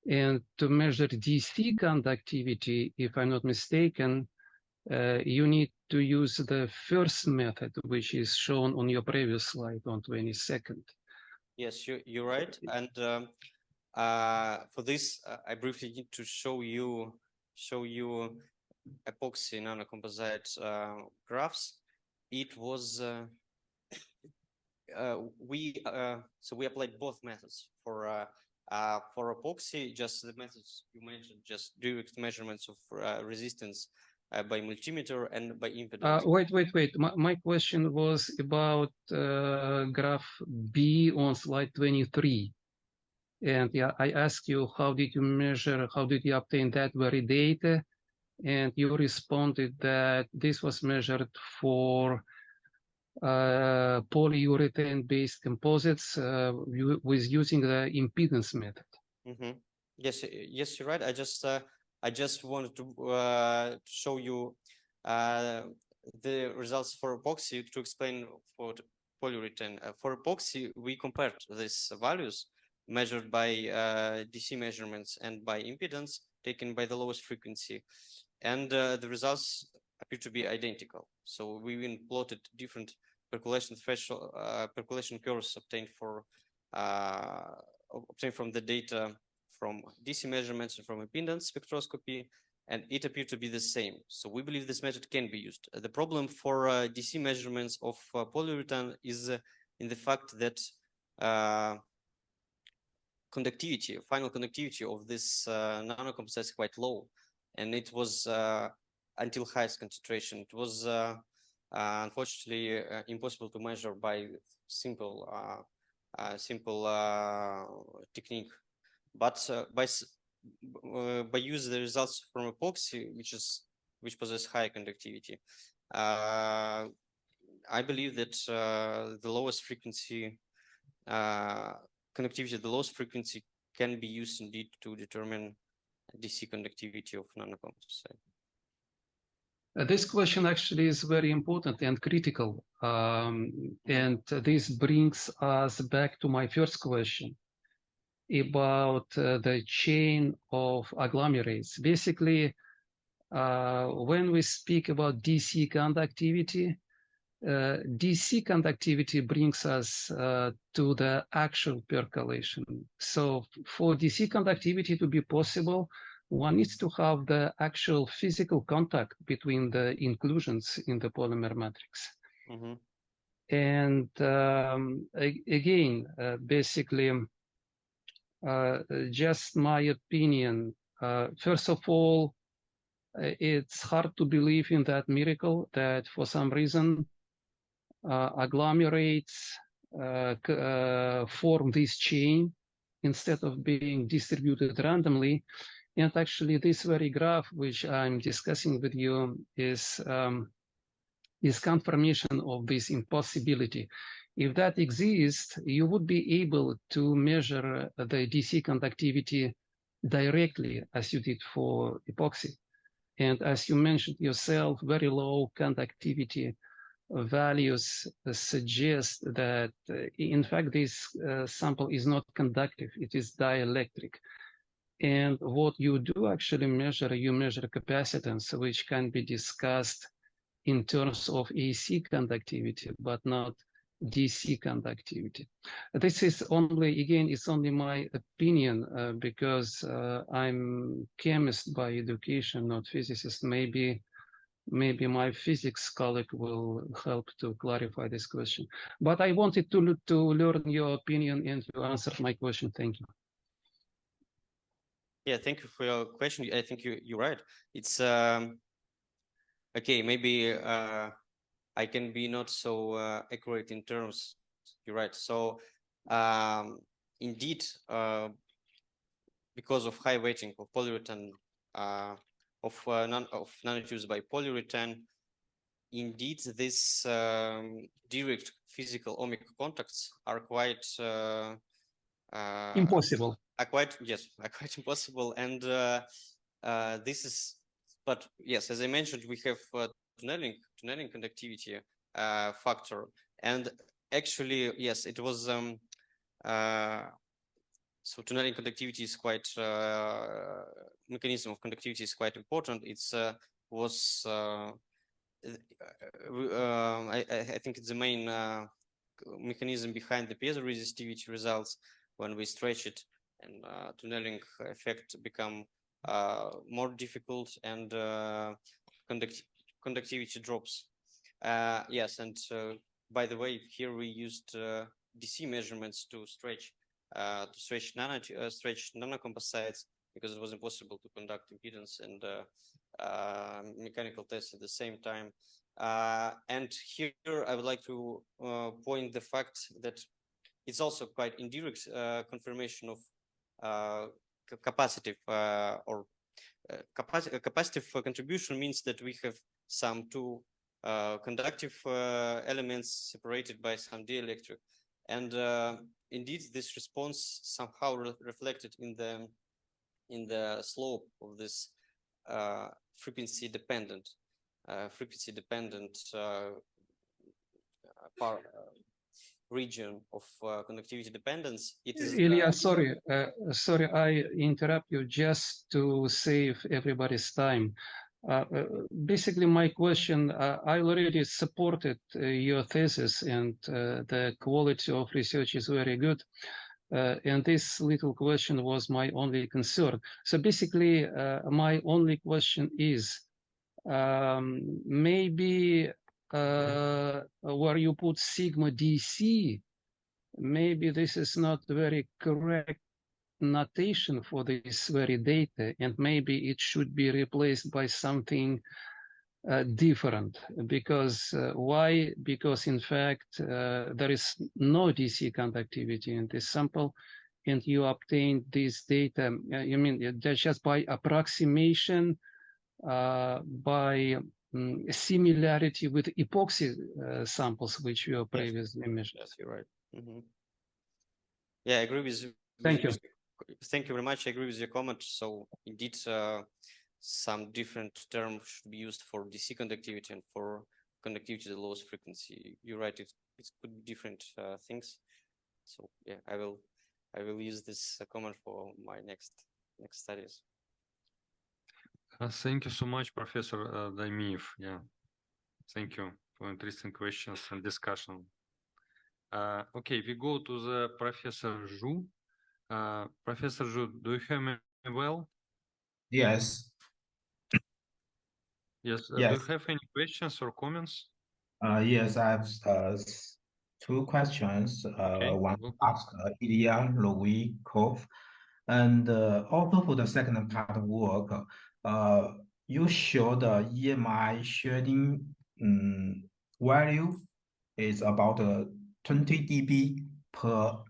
D: And to measure DC conductivity, if I'm not mistaken, you need to use the first method, which is shown on your previous slide on 22nd.
C: Yes, you're right. And for this, I briefly need to show you epoxy nanocomposite graphs. It was we applied both methods for epoxy, just the methods you mentioned, just direct measurements of resistance by multimeter and by impedance.
D: Wait. My question was about graph B on slide 23. And yeah, I asked you, how did you measure, how did you obtain that very data? And you responded that this was measured for polyurethane-based composites with using the impedance method.
C: Yes, you're right. I just wanted to show you the results for epoxy to explain for polyurethane. For epoxy, we compared these values measured by DC measurements and by impedance taken by the lowest frequency, and the results appear to be identical. So we even plotted different percolation threshold, percolation curves obtained from the data from DC measurements and from impedance spectroscopy, and it appeared to be the same. So we believe this method can be used. The problem for DC measurements of polyurethane is in the fact that final conductivity of this nanocomposite is quite low, and it was until highest concentration. It was unfortunately impossible to measure by simple technique, but by using the results from epoxy, which possess high conductivity, I believe that the lowest frequency conductivity, the lowest frequency can be used indeed to determine DC conductivity of nanocomposite.
D: This question actually is very important and critical. And this brings us back to my first question about the chain of agglomerates. Basically, when we speak about DC conductivity, DC conductivity brings us to the actual percolation. So for DC conductivity to be possible, one needs to have the actual physical contact between the inclusions in the polymer matrix. And again, basically, just my opinion. First of all, it's hard to believe in that miracle that for some reason agglomerates form this chain instead of being distributed randomly. And actually, this very graph, which I'm discussing with you, is confirmation of this impossibility. If that exists, you would be able to measure the DC conductivity directly, as you did for epoxy. And as you mentioned yourself, very low conductivity values suggest that, in fact, this sample is not conductive, it is dielectric. And what you do actually measure, you measure capacitance, which can be discussed in terms of AC conductivity, but not DC conductivity. This is only, again, it's only my opinion because I'm chemist by education, not physicist. Maybe my physics colleague will help to clarify this question. But I wanted to learn your opinion and to answer my question. Thank you.
C: Yeah, thank you for your question. I think you're right. It's okay. Maybe I can be not so accurate in terms. You're right. So Indeed, because of high weighting of polyurethane, of nanotubes by polyurethane, indeed, these direct physical ohmic contacts are quite
D: Impossible.
C: are quite impossible, and this is. But yes, as I mentioned, we have tunneling conductivity factor, and actually, yes, it was. So tunneling conductivity is quite mechanism of conductivity is quite important. It's was. I think it's the main mechanism behind the piezoresistivity results. When we stretch it, and tunneling effect become more difficult, and conductivity drops. Yes, and by the way, here we used DC measurements to stretch nanocomposites, because it was impossible to conduct impedance and mechanical tests at the same time. And here I would like to point the fact that it's also quite indirect confirmation of capacitive capacitive contribution means that we have some two conductive elements separated by some dielectric, and indeed this response somehow reflected in the slope of this frequency dependent region of conductivity dependence. It is
D: Ilya, sorry, I interrupt you just to save everybody's time. Basically, my question, I already supported your thesis, and the quality of research is very good. And this little question was my only concern. So basically, my only question is, maybe where you put sigma DC, maybe this is not very correct notation for this very data, and maybe it should be replaced by something different. Because why? Because in fact, there is no DC conductivity in this sample, and you obtained this data, you mean just by approximation, by similarity with epoxy samples, which you previously measured.
C: Yes, you're right. Mm-hmm. Yeah, I agree with
D: Thank you.
C: Thank you very much. I agree with your comment. So indeed, some different terms should be used for DC conductivity and for conductivity to the lowest frequency. You're right. It could be different things. So yeah, I will use this comment for my next studies.
A: Thank you so much, Professor Daimiev. Yeah, thank you for interesting questions and discussion. Okay, we go to the Professor Zhu. Professor Zhu, do you hear me well?
E: Yes.
A: Yes.
E: Yes.
A: Do you have any questions or comments?
E: Yes, I have two questions.
A: Okay,
E: one
A: welcome.
E: asked Ilya Novikov, and also for the second part of work, you showed the EMI shading value is about 20 dB per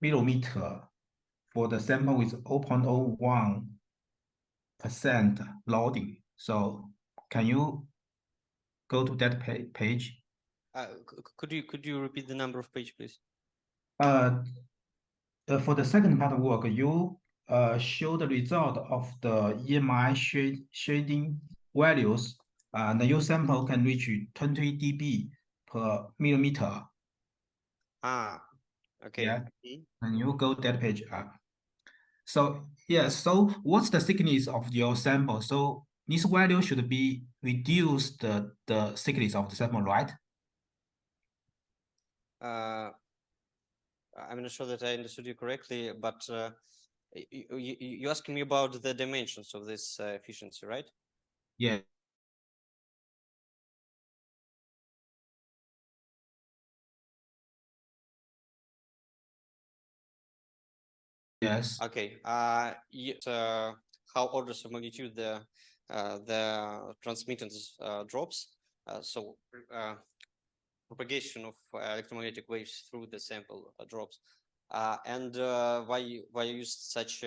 E: millimeter for the sample with 0.01% loading. So can you go to that page?
C: Could you repeat the number of page, please?
E: For the second part of work, you show the result of the EMI shading values. The your sample can reach 20 dB per millimeter.
C: Okay.
E: Yeah, and you go that page up. So yeah, so what's the thickness of your sample? So this value should be reduce the thickness of the sample, right?
C: I'm not sure that I understood you correctly, but you asking me about the dimensions of this efficiency, right?
E: Yeah. Yes.
C: Okay. How orders of magnitude the transmittance drops. So propagation of electromagnetic waves through the sample drops. And why I used such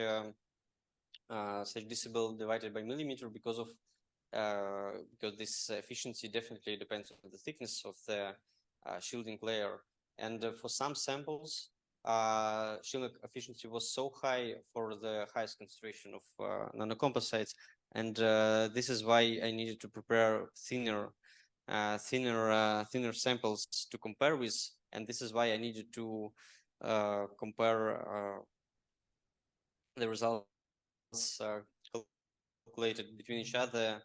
C: decibel divided by millimeter, because this efficiency definitely depends on the thickness of the shielding layer. And for some samples, shielding efficiency was so high for the highest concentration of nanocomposites, and this is why I needed to prepare thinner samples to compare with, and this is why I needed to compare the results calculated between each other,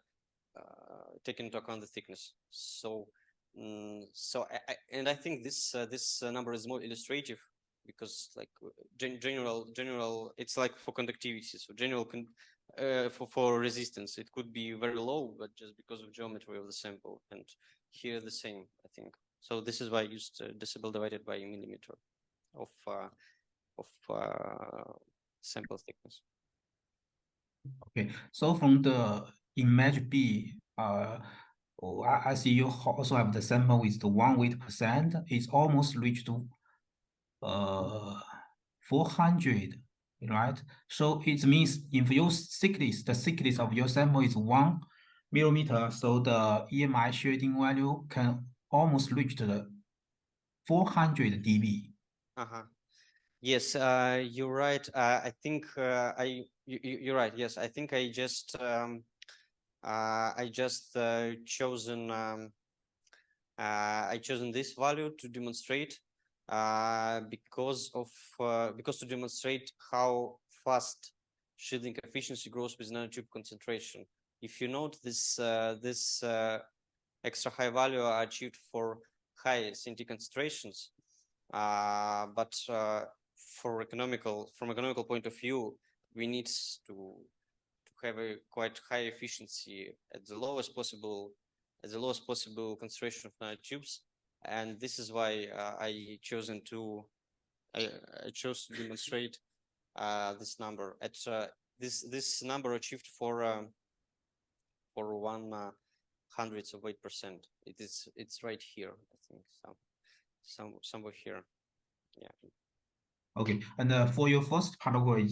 C: taking into account the thickness. So, I think this number is more illustrative, because like general, it's like for conductivity. So general for resistance, it could be very low, but just because of geometry of the sample, and here the same, I think. So this is why I used decibel divided by millimeter of sample thickness.
E: Okay, so from the image B, I see you also have the sample with the 1 weight percent. It's almost reached to 400, right? So it means if your thickness, the thickness of your sample is 1 millimeter, so the EMI shading value can almost reach to the 400 dB.
C: Yes, you're right. I think you're right. Yes, I think I just chosen this value to demonstrate because to demonstrate how fast shielding efficiency grows with nanotube concentration. If you note, this extra high value are achieved for high CNT concentrations, but from economical point of view, we need to have a quite high efficiency at the lowest possible concentration of nanotubes, and this is why I chose to demonstrate this number at this number achieved for 1/100th of 8%. It's right here, I think, somewhere here. Yeah.
E: Okay, and for your first category,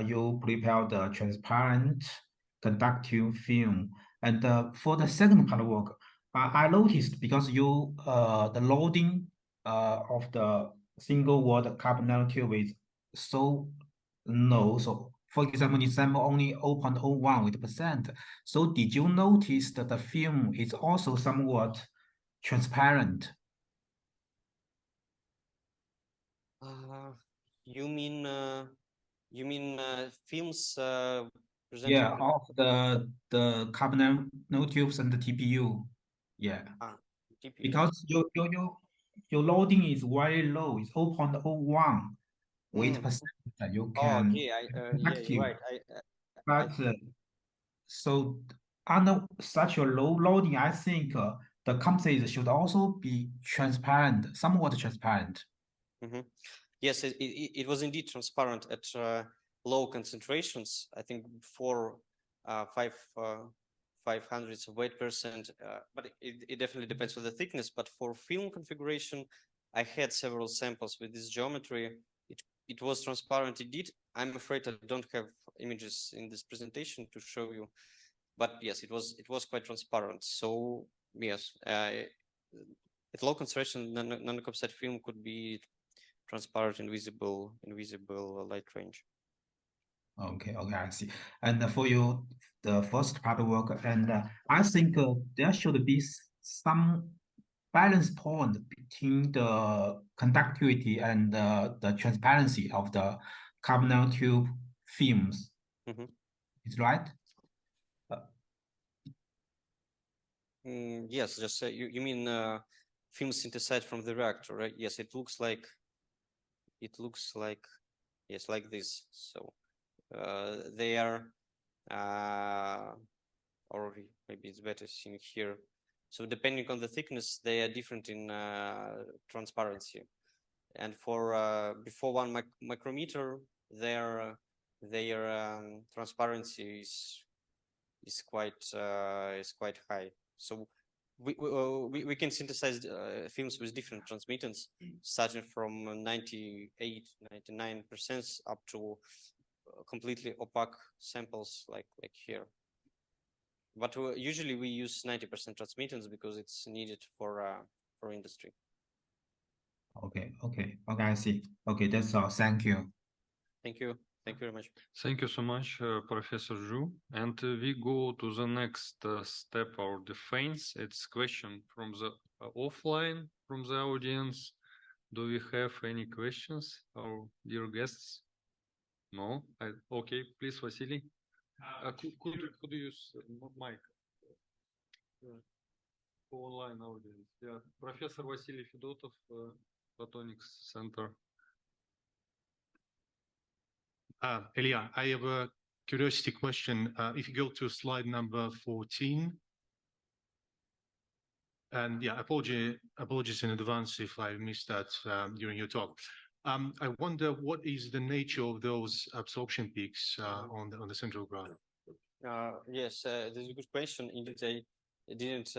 E: you prepared the transparent conductive film, and for the second category, I noticed because you the loading of the single word carbon nanotube is so low. So, for example, the sample only 0.01 with percent. So, did you notice that the film is also somewhat transparent?
C: You mean films presented?
E: Yeah, of the carbon nanotubes and the TPU. Yeah.
C: TPU.
E: Because your loading is very low. It's 0.01 weight percent that you can.
C: Okay, yeah, you're right.
E: But so under such a low loading, I think the composite should also be transparent, somewhat transparent.
C: Yes, it was indeed transparent at low concentrations. I think for 5/500ths of 8%, but it definitely depends on the thickness. But for film configuration, I had several samples with this geometry. It was transparent indeed. I'm afraid I don't have images in this presentation to show you, but yes, it was quite transparent. So yes, at low concentration, nanocomposite film could be transparent, invisible light range.
E: Okay, I see. And for you, the first part of work, and I think there should be some balance point between the conductivity and the transparency of the carbon nanotube films. Is right?
C: Yes, just you mean film synthesized from the reactor, right? Yes, it looks like yes, like this. So they are or maybe it's better seen here. So depending on the thickness, they are different in transparency. And for before 1 micrometer, their transparency is quite high. So we can synthesize films with different transmittance, starting from 98, 99% up to completely opaque samples like here. But usually we use 90% transmittance because it's needed for industry.
E: Okay, I see. Okay, that's all. Thank you.
C: Thank you. Thank you very much.
A: Thank you so much, Professor Zhu. And we go to the next step or defense. It's question from the offline, from the audience. Do we have any questions, our dear guests? No? Okay, please, Vasily. Could you use mic? For online audience. Yeah, Professor Vasily Fedotov, Photonics Center.
I: Ilya, I have a curiosity question. If you go to slide number 14, and yeah, apologies in advance if I missed that during your talk. I wonder what is the nature of those absorption peaks on the central graph?
C: Yes, this is a good question. Indeed, I didn't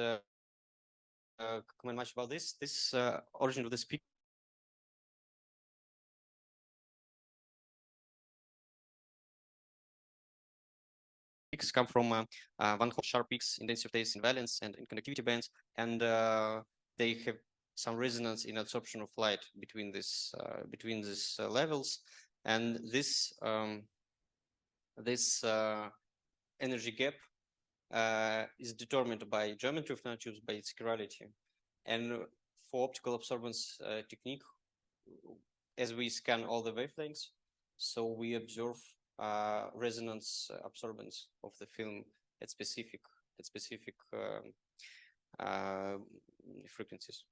C: comment much about this. This origin of this peak come from one whole sharp peaks in density of phase, in valence and in conductivity bands, and they have some resonance in absorption of light between these levels, and this energy gap is determined by geometry of nanotubes, by its chirality, and for optical absorbance technique, as we scan all the wavelengths, so we observe resonance absorbance of the film at specific frequencies.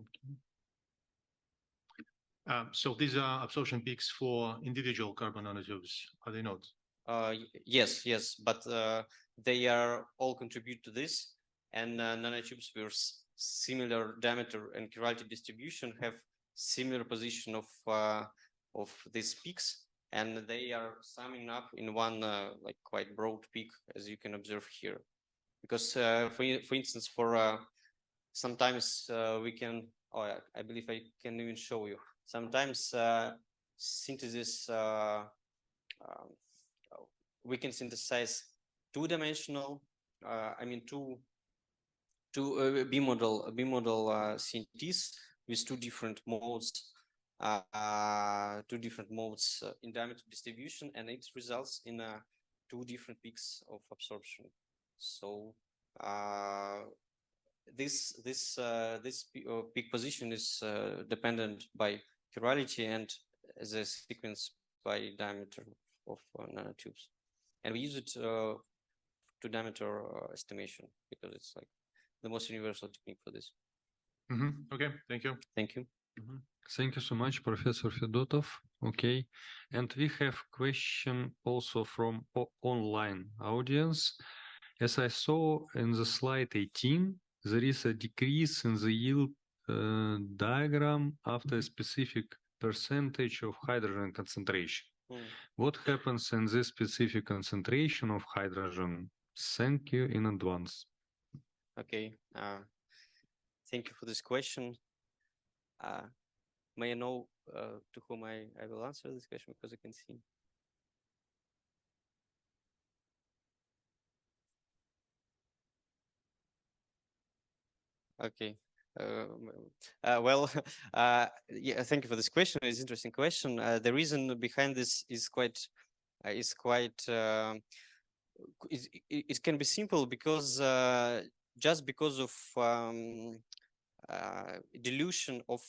I: Okay. So these are absorption peaks for individual carbon nanotubes, are they not?
C: Yes, but they are all contribute to this, and nanotubes with similar diameter and chirality distribution have similar position of these peaks, and they are summing up in one like quite broad peak, as you can observe here. Because for instance, for sometimes we can, I believe I can even show you. Sometimes synthesis, we can synthesize two-dimensional, two bimodal CNTs with two different modes in diameter distribution, and it results in two different peaks of absorption. So this peak position is dependent by chirality and the sequence by diameter of nanotubes, and we use it to diameter estimation because it's like the most universal technique for this.
I: Okay, thank you.
C: Thank you.
A: Thank you so much, Professor Fedotov. Okay, and we have question also from online audience. As I saw in the slide 18, there is a decrease in the yield diagram after a specific percentage of hydrogen concentration. What happens in this specific concentration of hydrogen? Thank you in advance.
C: Okay, thank you for this question. May I know to whom I will answer this question, because I can see. Okay. Well, yeah, thank you for this question. It's an interesting question. The reason behind this is it can be simple, because just because of dilution of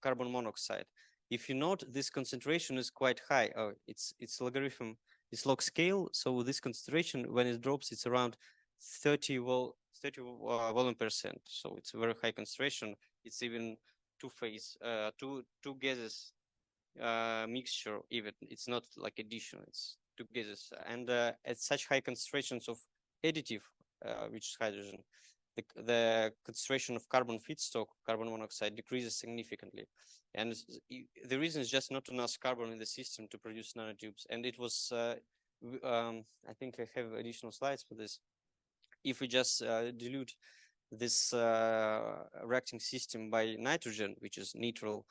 C: carbon monoxide. If you note, this concentration is quite high. It's logarithm, it's log scale. So this concentration, when it drops, it's around 30 volume percent. So it's a very high concentration. It's even two gases mixture. Even it's not like addition. It's two gases, and at such high concentrations of additive, which is hydrogen, the concentration of carbon feedstock, carbon monoxide, decreases significantly. And the reason is just not enough carbon in the system to produce nanotubes. And it was, I think I have additional slides for this. if we just dilute this reacting system by nitrogen, which is neutral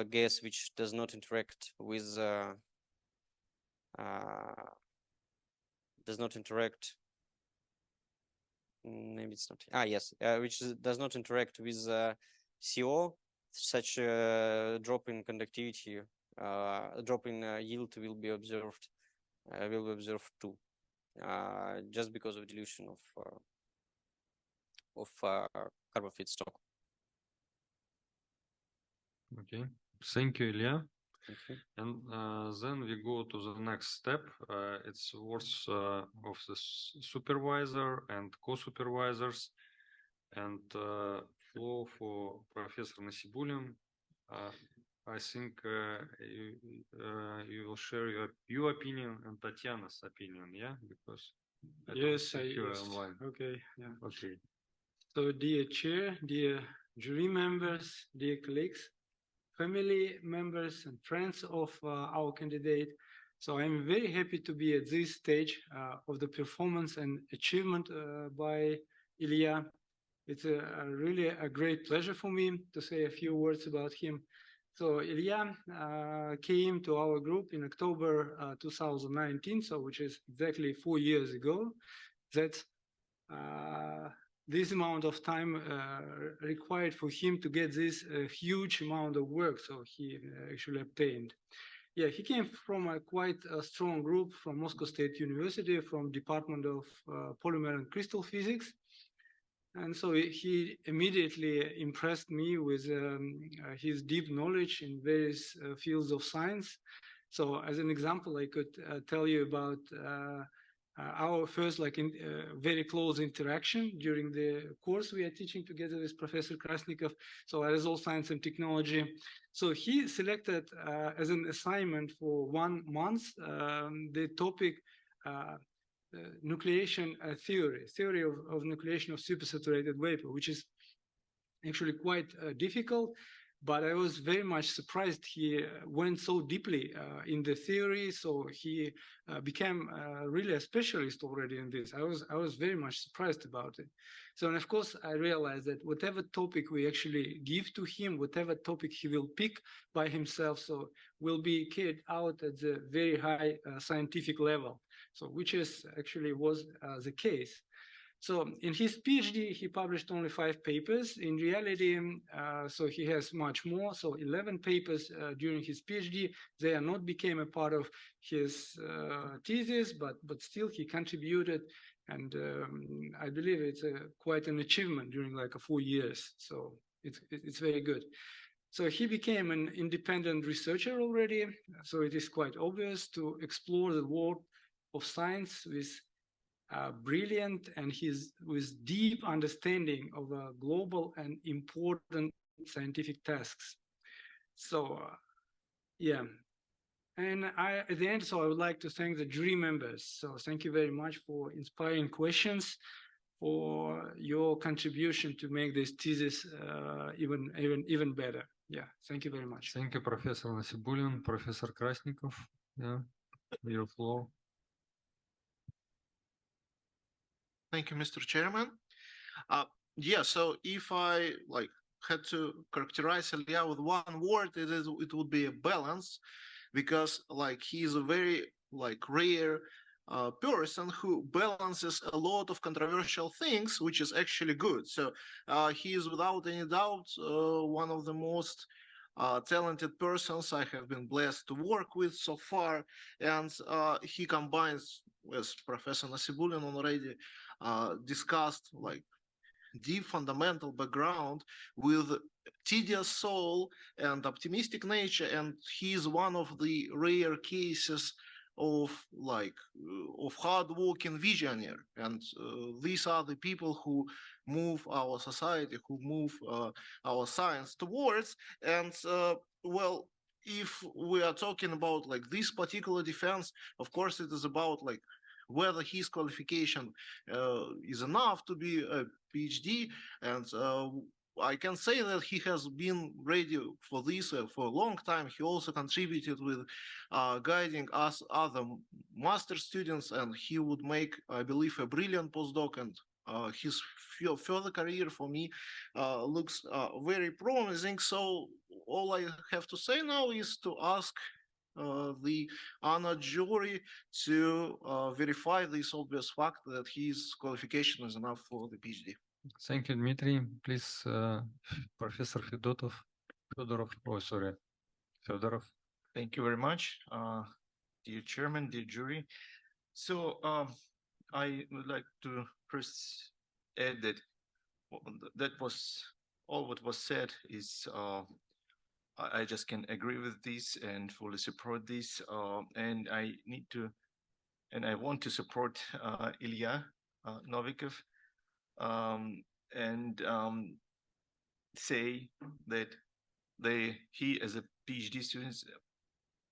C: gas, which does not interact with maybe it's not, yes, which does not interact with CO, such a drop in conductivity, drop in yield will be observed too, just because of dilution of carbon feedstock.
A: Okay, thank you, Ilya.
C: Thank you.
A: And then we go to the next step. It's works of the supervisor and co-supervisors, and flow for Professor Nasibulin. I think you will share your opinion and Tatiana's opinion, yeah? Because I don't think you are online.
J: Okay, yeah.
A: Okay.
J: So, dear chair, dear jury members, dear colleagues, family members and friends of our candidate. So I'm very happy to be at this stage of the performance and achievement by Ilya. It's really a great pleasure for me to say a few words about him. So Ilya came to our group in October 2019, so which is exactly 4 years ago. That's this amount of time required for him to get this huge amount of work, so he actually obtained. Yeah, he came from a quite strong group from Moscow State University, from Department of Polymer and Crystal Physics. And so he immediately impressed me with his deep knowledge in various fields of science. So as an example, I could tell you about our first very close interaction during the course we are teaching together with Professor Krasnikov, so aerosol science and technology. So he selected as an assignment for 1 month the topic nucleation theory of nucleation of supersaturated vapor, which is actually quite difficult. But I was very much surprised he went so deeply in the theory, so he became really a specialist already in this. I was very much surprised about it. So, and of course, I realized that whatever topic we actually give to him, whatever topic he will pick by himself, so will be carried out at the very high scientific level. So, which is actually was the case. So in his PhD, he published only 5 papers. In reality, so he has much more. So 11 papers during his PhD. They are not became a part of his thesis, but still he contributed. And I believe it's quite an achievement during like 4 years. So it's very good. So he became an independent researcher already. So it is quite obvious to explore the world of science with brilliant and with deep understanding of global and important scientific tasks. So, yeah. And at the end, so I would like to thank the jury members. So thank you very much for inspiring questions, for your contribution to make this thesis even better. Yeah, thank you very much.
A: Thank you, Professor Nasibulin. Professor Krasnikov, yeah, your floor.
K: Thank you, Mr. Chairman. Yeah, so if I had to characterize Ilya with one word, it would be a balance, because he is a very rare person who balances a lot of controversial things, which is actually good. So he is without any doubt one of the most talented persons I have been blessed to work with so far, and he combines, as Professor Nasibulin already discussed, deep fundamental background with tedious soul and optimistic nature, and he is one of the rare cases of hard-working visionary, and these are the people who move our society, who move our science towards. And well, if we are talking about this particular defense, of course it is about whether his qualification is enough to be a PhD, and I can say that he has been ready for this for a long time. He also contributed with guiding us other master students, and he would make, I believe, a brilliant postdoc. And his further career for me looks very promising. So all I have to say now is to ask the honored jury to verify this obvious fact that his qualification is enough for the PhD.
A: Thank you, Dmitry. Please, Professor Fedorov. Oh, sorry, Fedorov.
L: Thank you very much, dear chairman, dear jury. So I would like to first add that that was all what was said is I just can agree with this and fully support this. And I want to support Ilya Novikov. And say that he as a PhD student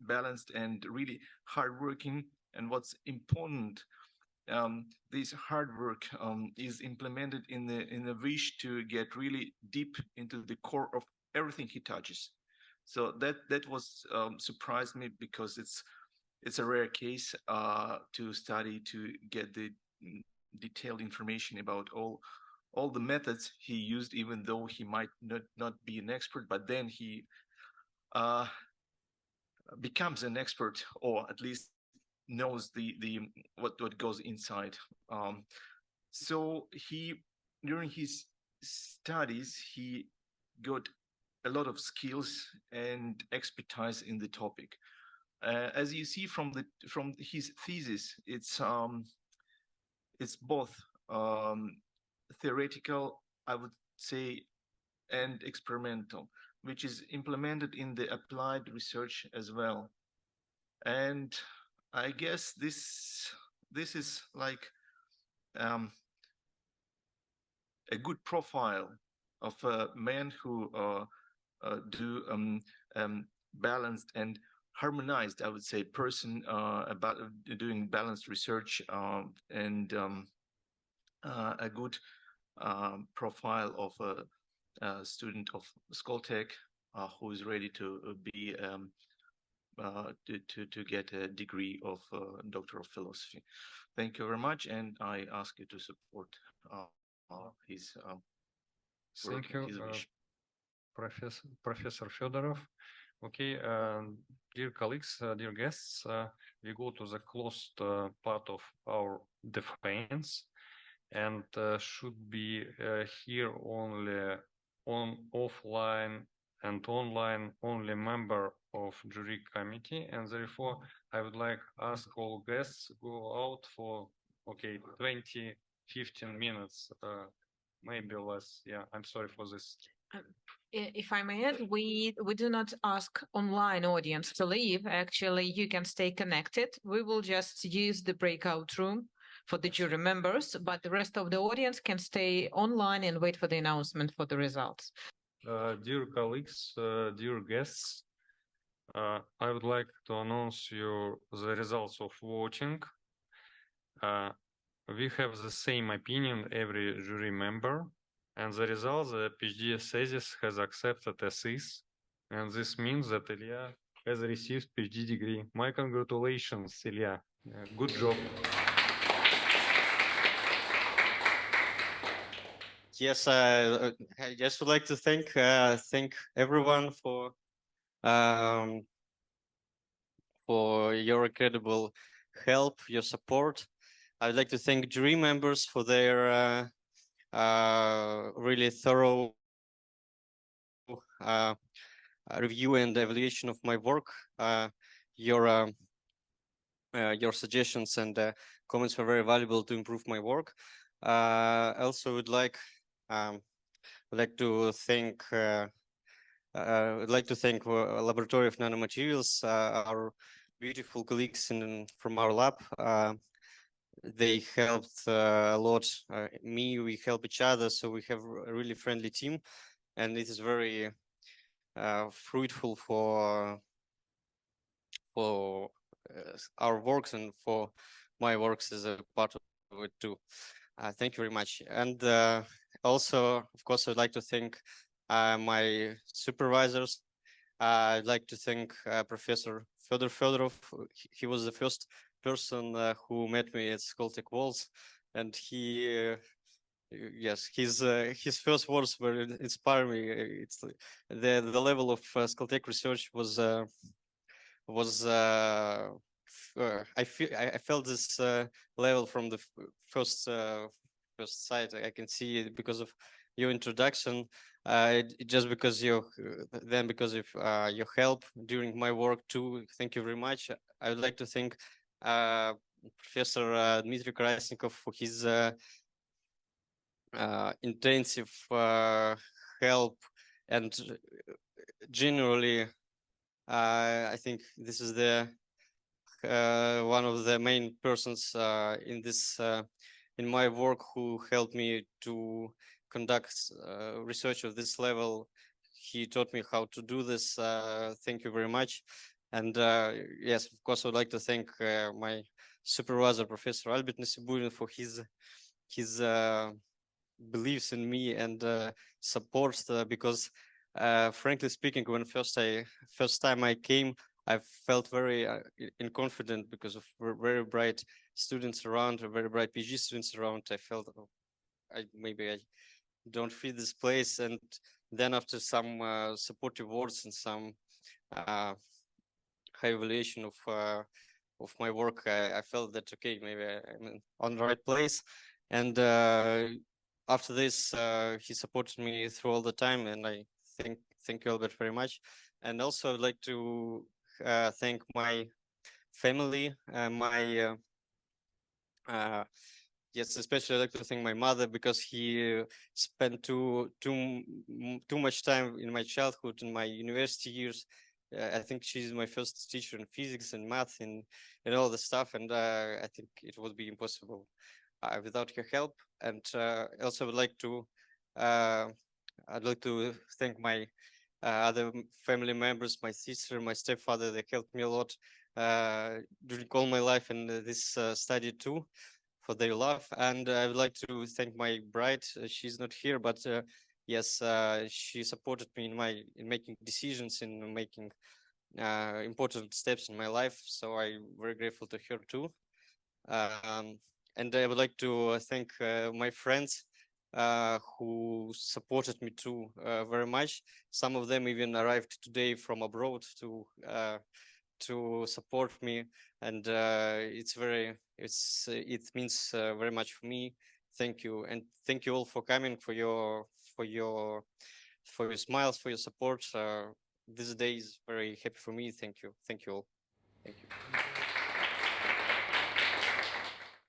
L: balanced and really hardworking, and what's important, this hard work is implemented in the wish to get really deep into the core of everything he touches. So that was surprised me, because it's a rare case to study, to get the detailed information about all the methods he used, even though he might not be an expert, but then he becomes an expert, or at least knows what goes inside. So during his studies, he got a lot of skills and expertise in the topic. As you see from his thesis, it's both theoretical, I would say, and experimental, which is implemented in the applied research as well. And I guess this is like a good profile of a man who do balanced and harmonized, I would say, person about doing balanced research, and a good profile of a student of Skoltech who is ready to be to get a degree of Doctor of Philosophy. Thank you very much, and I ask you to support his
A: Thank you, Professor Fedorov. Okay, dear colleagues, dear guests, we go to the closed part of our defense, and should be here only on offline and online only member of jury committee, and therefore I would like ask all guests go out for 20-15 minutes, maybe less. Yeah, I'm sorry for this.
B: If I may add, we do not ask online audience to leave. Actually, you can stay connected. We will just use the breakout room for the jury members, but the rest of the audience can stay online and wait for the announcement for the results.
A: Dear colleagues, dear guests, I would like to announce you the results of voting. We have the same opinion, every jury member, and the result, the PhD thesis has accepted as is, and this means that Ilya has received PhD degree. My congratulations, Ilya. Good job.
C: Yes, I just would like to thank everyone for your incredible help, your support. I'd like to thank jury members for their really thorough review and evaluation of my work. Your suggestions and comments were very valuable to improve my work. I also would like to thank Laboratory of Nanomaterials, our beautiful colleagues from our lab. They helped a lot. We help each other, so we have a really friendly team, and it is very fruitful for our works and for my works as a part of it too. Thank you very much. And also, of course, I'd like to thank my supervisors. I'd like to thank Professor Fedorov. He was the first person who met me at Skoltech Walls, and he, yes, his first words were inspire me. It's the level of Skoltech research was I felt this level from the first sight. I can see it because of your introduction. Just because because of your help during my work too. Thank you very much. I would like to thank Professor Dmitry Krasnikov for his intensive help, and generally I think this is the one of the main persons in this in my work who helped me to conduct research of this level. He taught me how to do this. Thank you very much. And yes, of course, I would like to thank my supervisor, Professor Albert Nasiburin, for his beliefs in me and support, because frankly speaking, when first time I came, I felt very inconfident because of very bright students around, very bright PhD students around. I felt maybe I don't fit this place. And then after some supportive words and some high evaluation of my work, I felt that okay, maybe I'm on the right place. And after this, he supported me through all the time, and I thank you, Albert, very much. And also, I'd like to thank my family, yes, especially I'd like to thank my mother, because he spent too much time in my childhood and my university years. I think she's my first teacher in physics and math and all the stuff, and I think it would be impossible without her help. And also would like to I'd like to thank my other family members, my sister, my stepfather. They helped me a lot during all my life in this study too, for their love. And I would like to thank my bride. She's not here, but yes, she supported me in making decisions, in making important steps in my life. So I'm very grateful to her too. And I would like to thank my friends who supported me too very much. Some of them even arrived today from abroad to support me, and it means very much for me. Thank you, and thank you all for coming, for your smiles, for your support. This day is very happy for me. Thank you all. Thank you.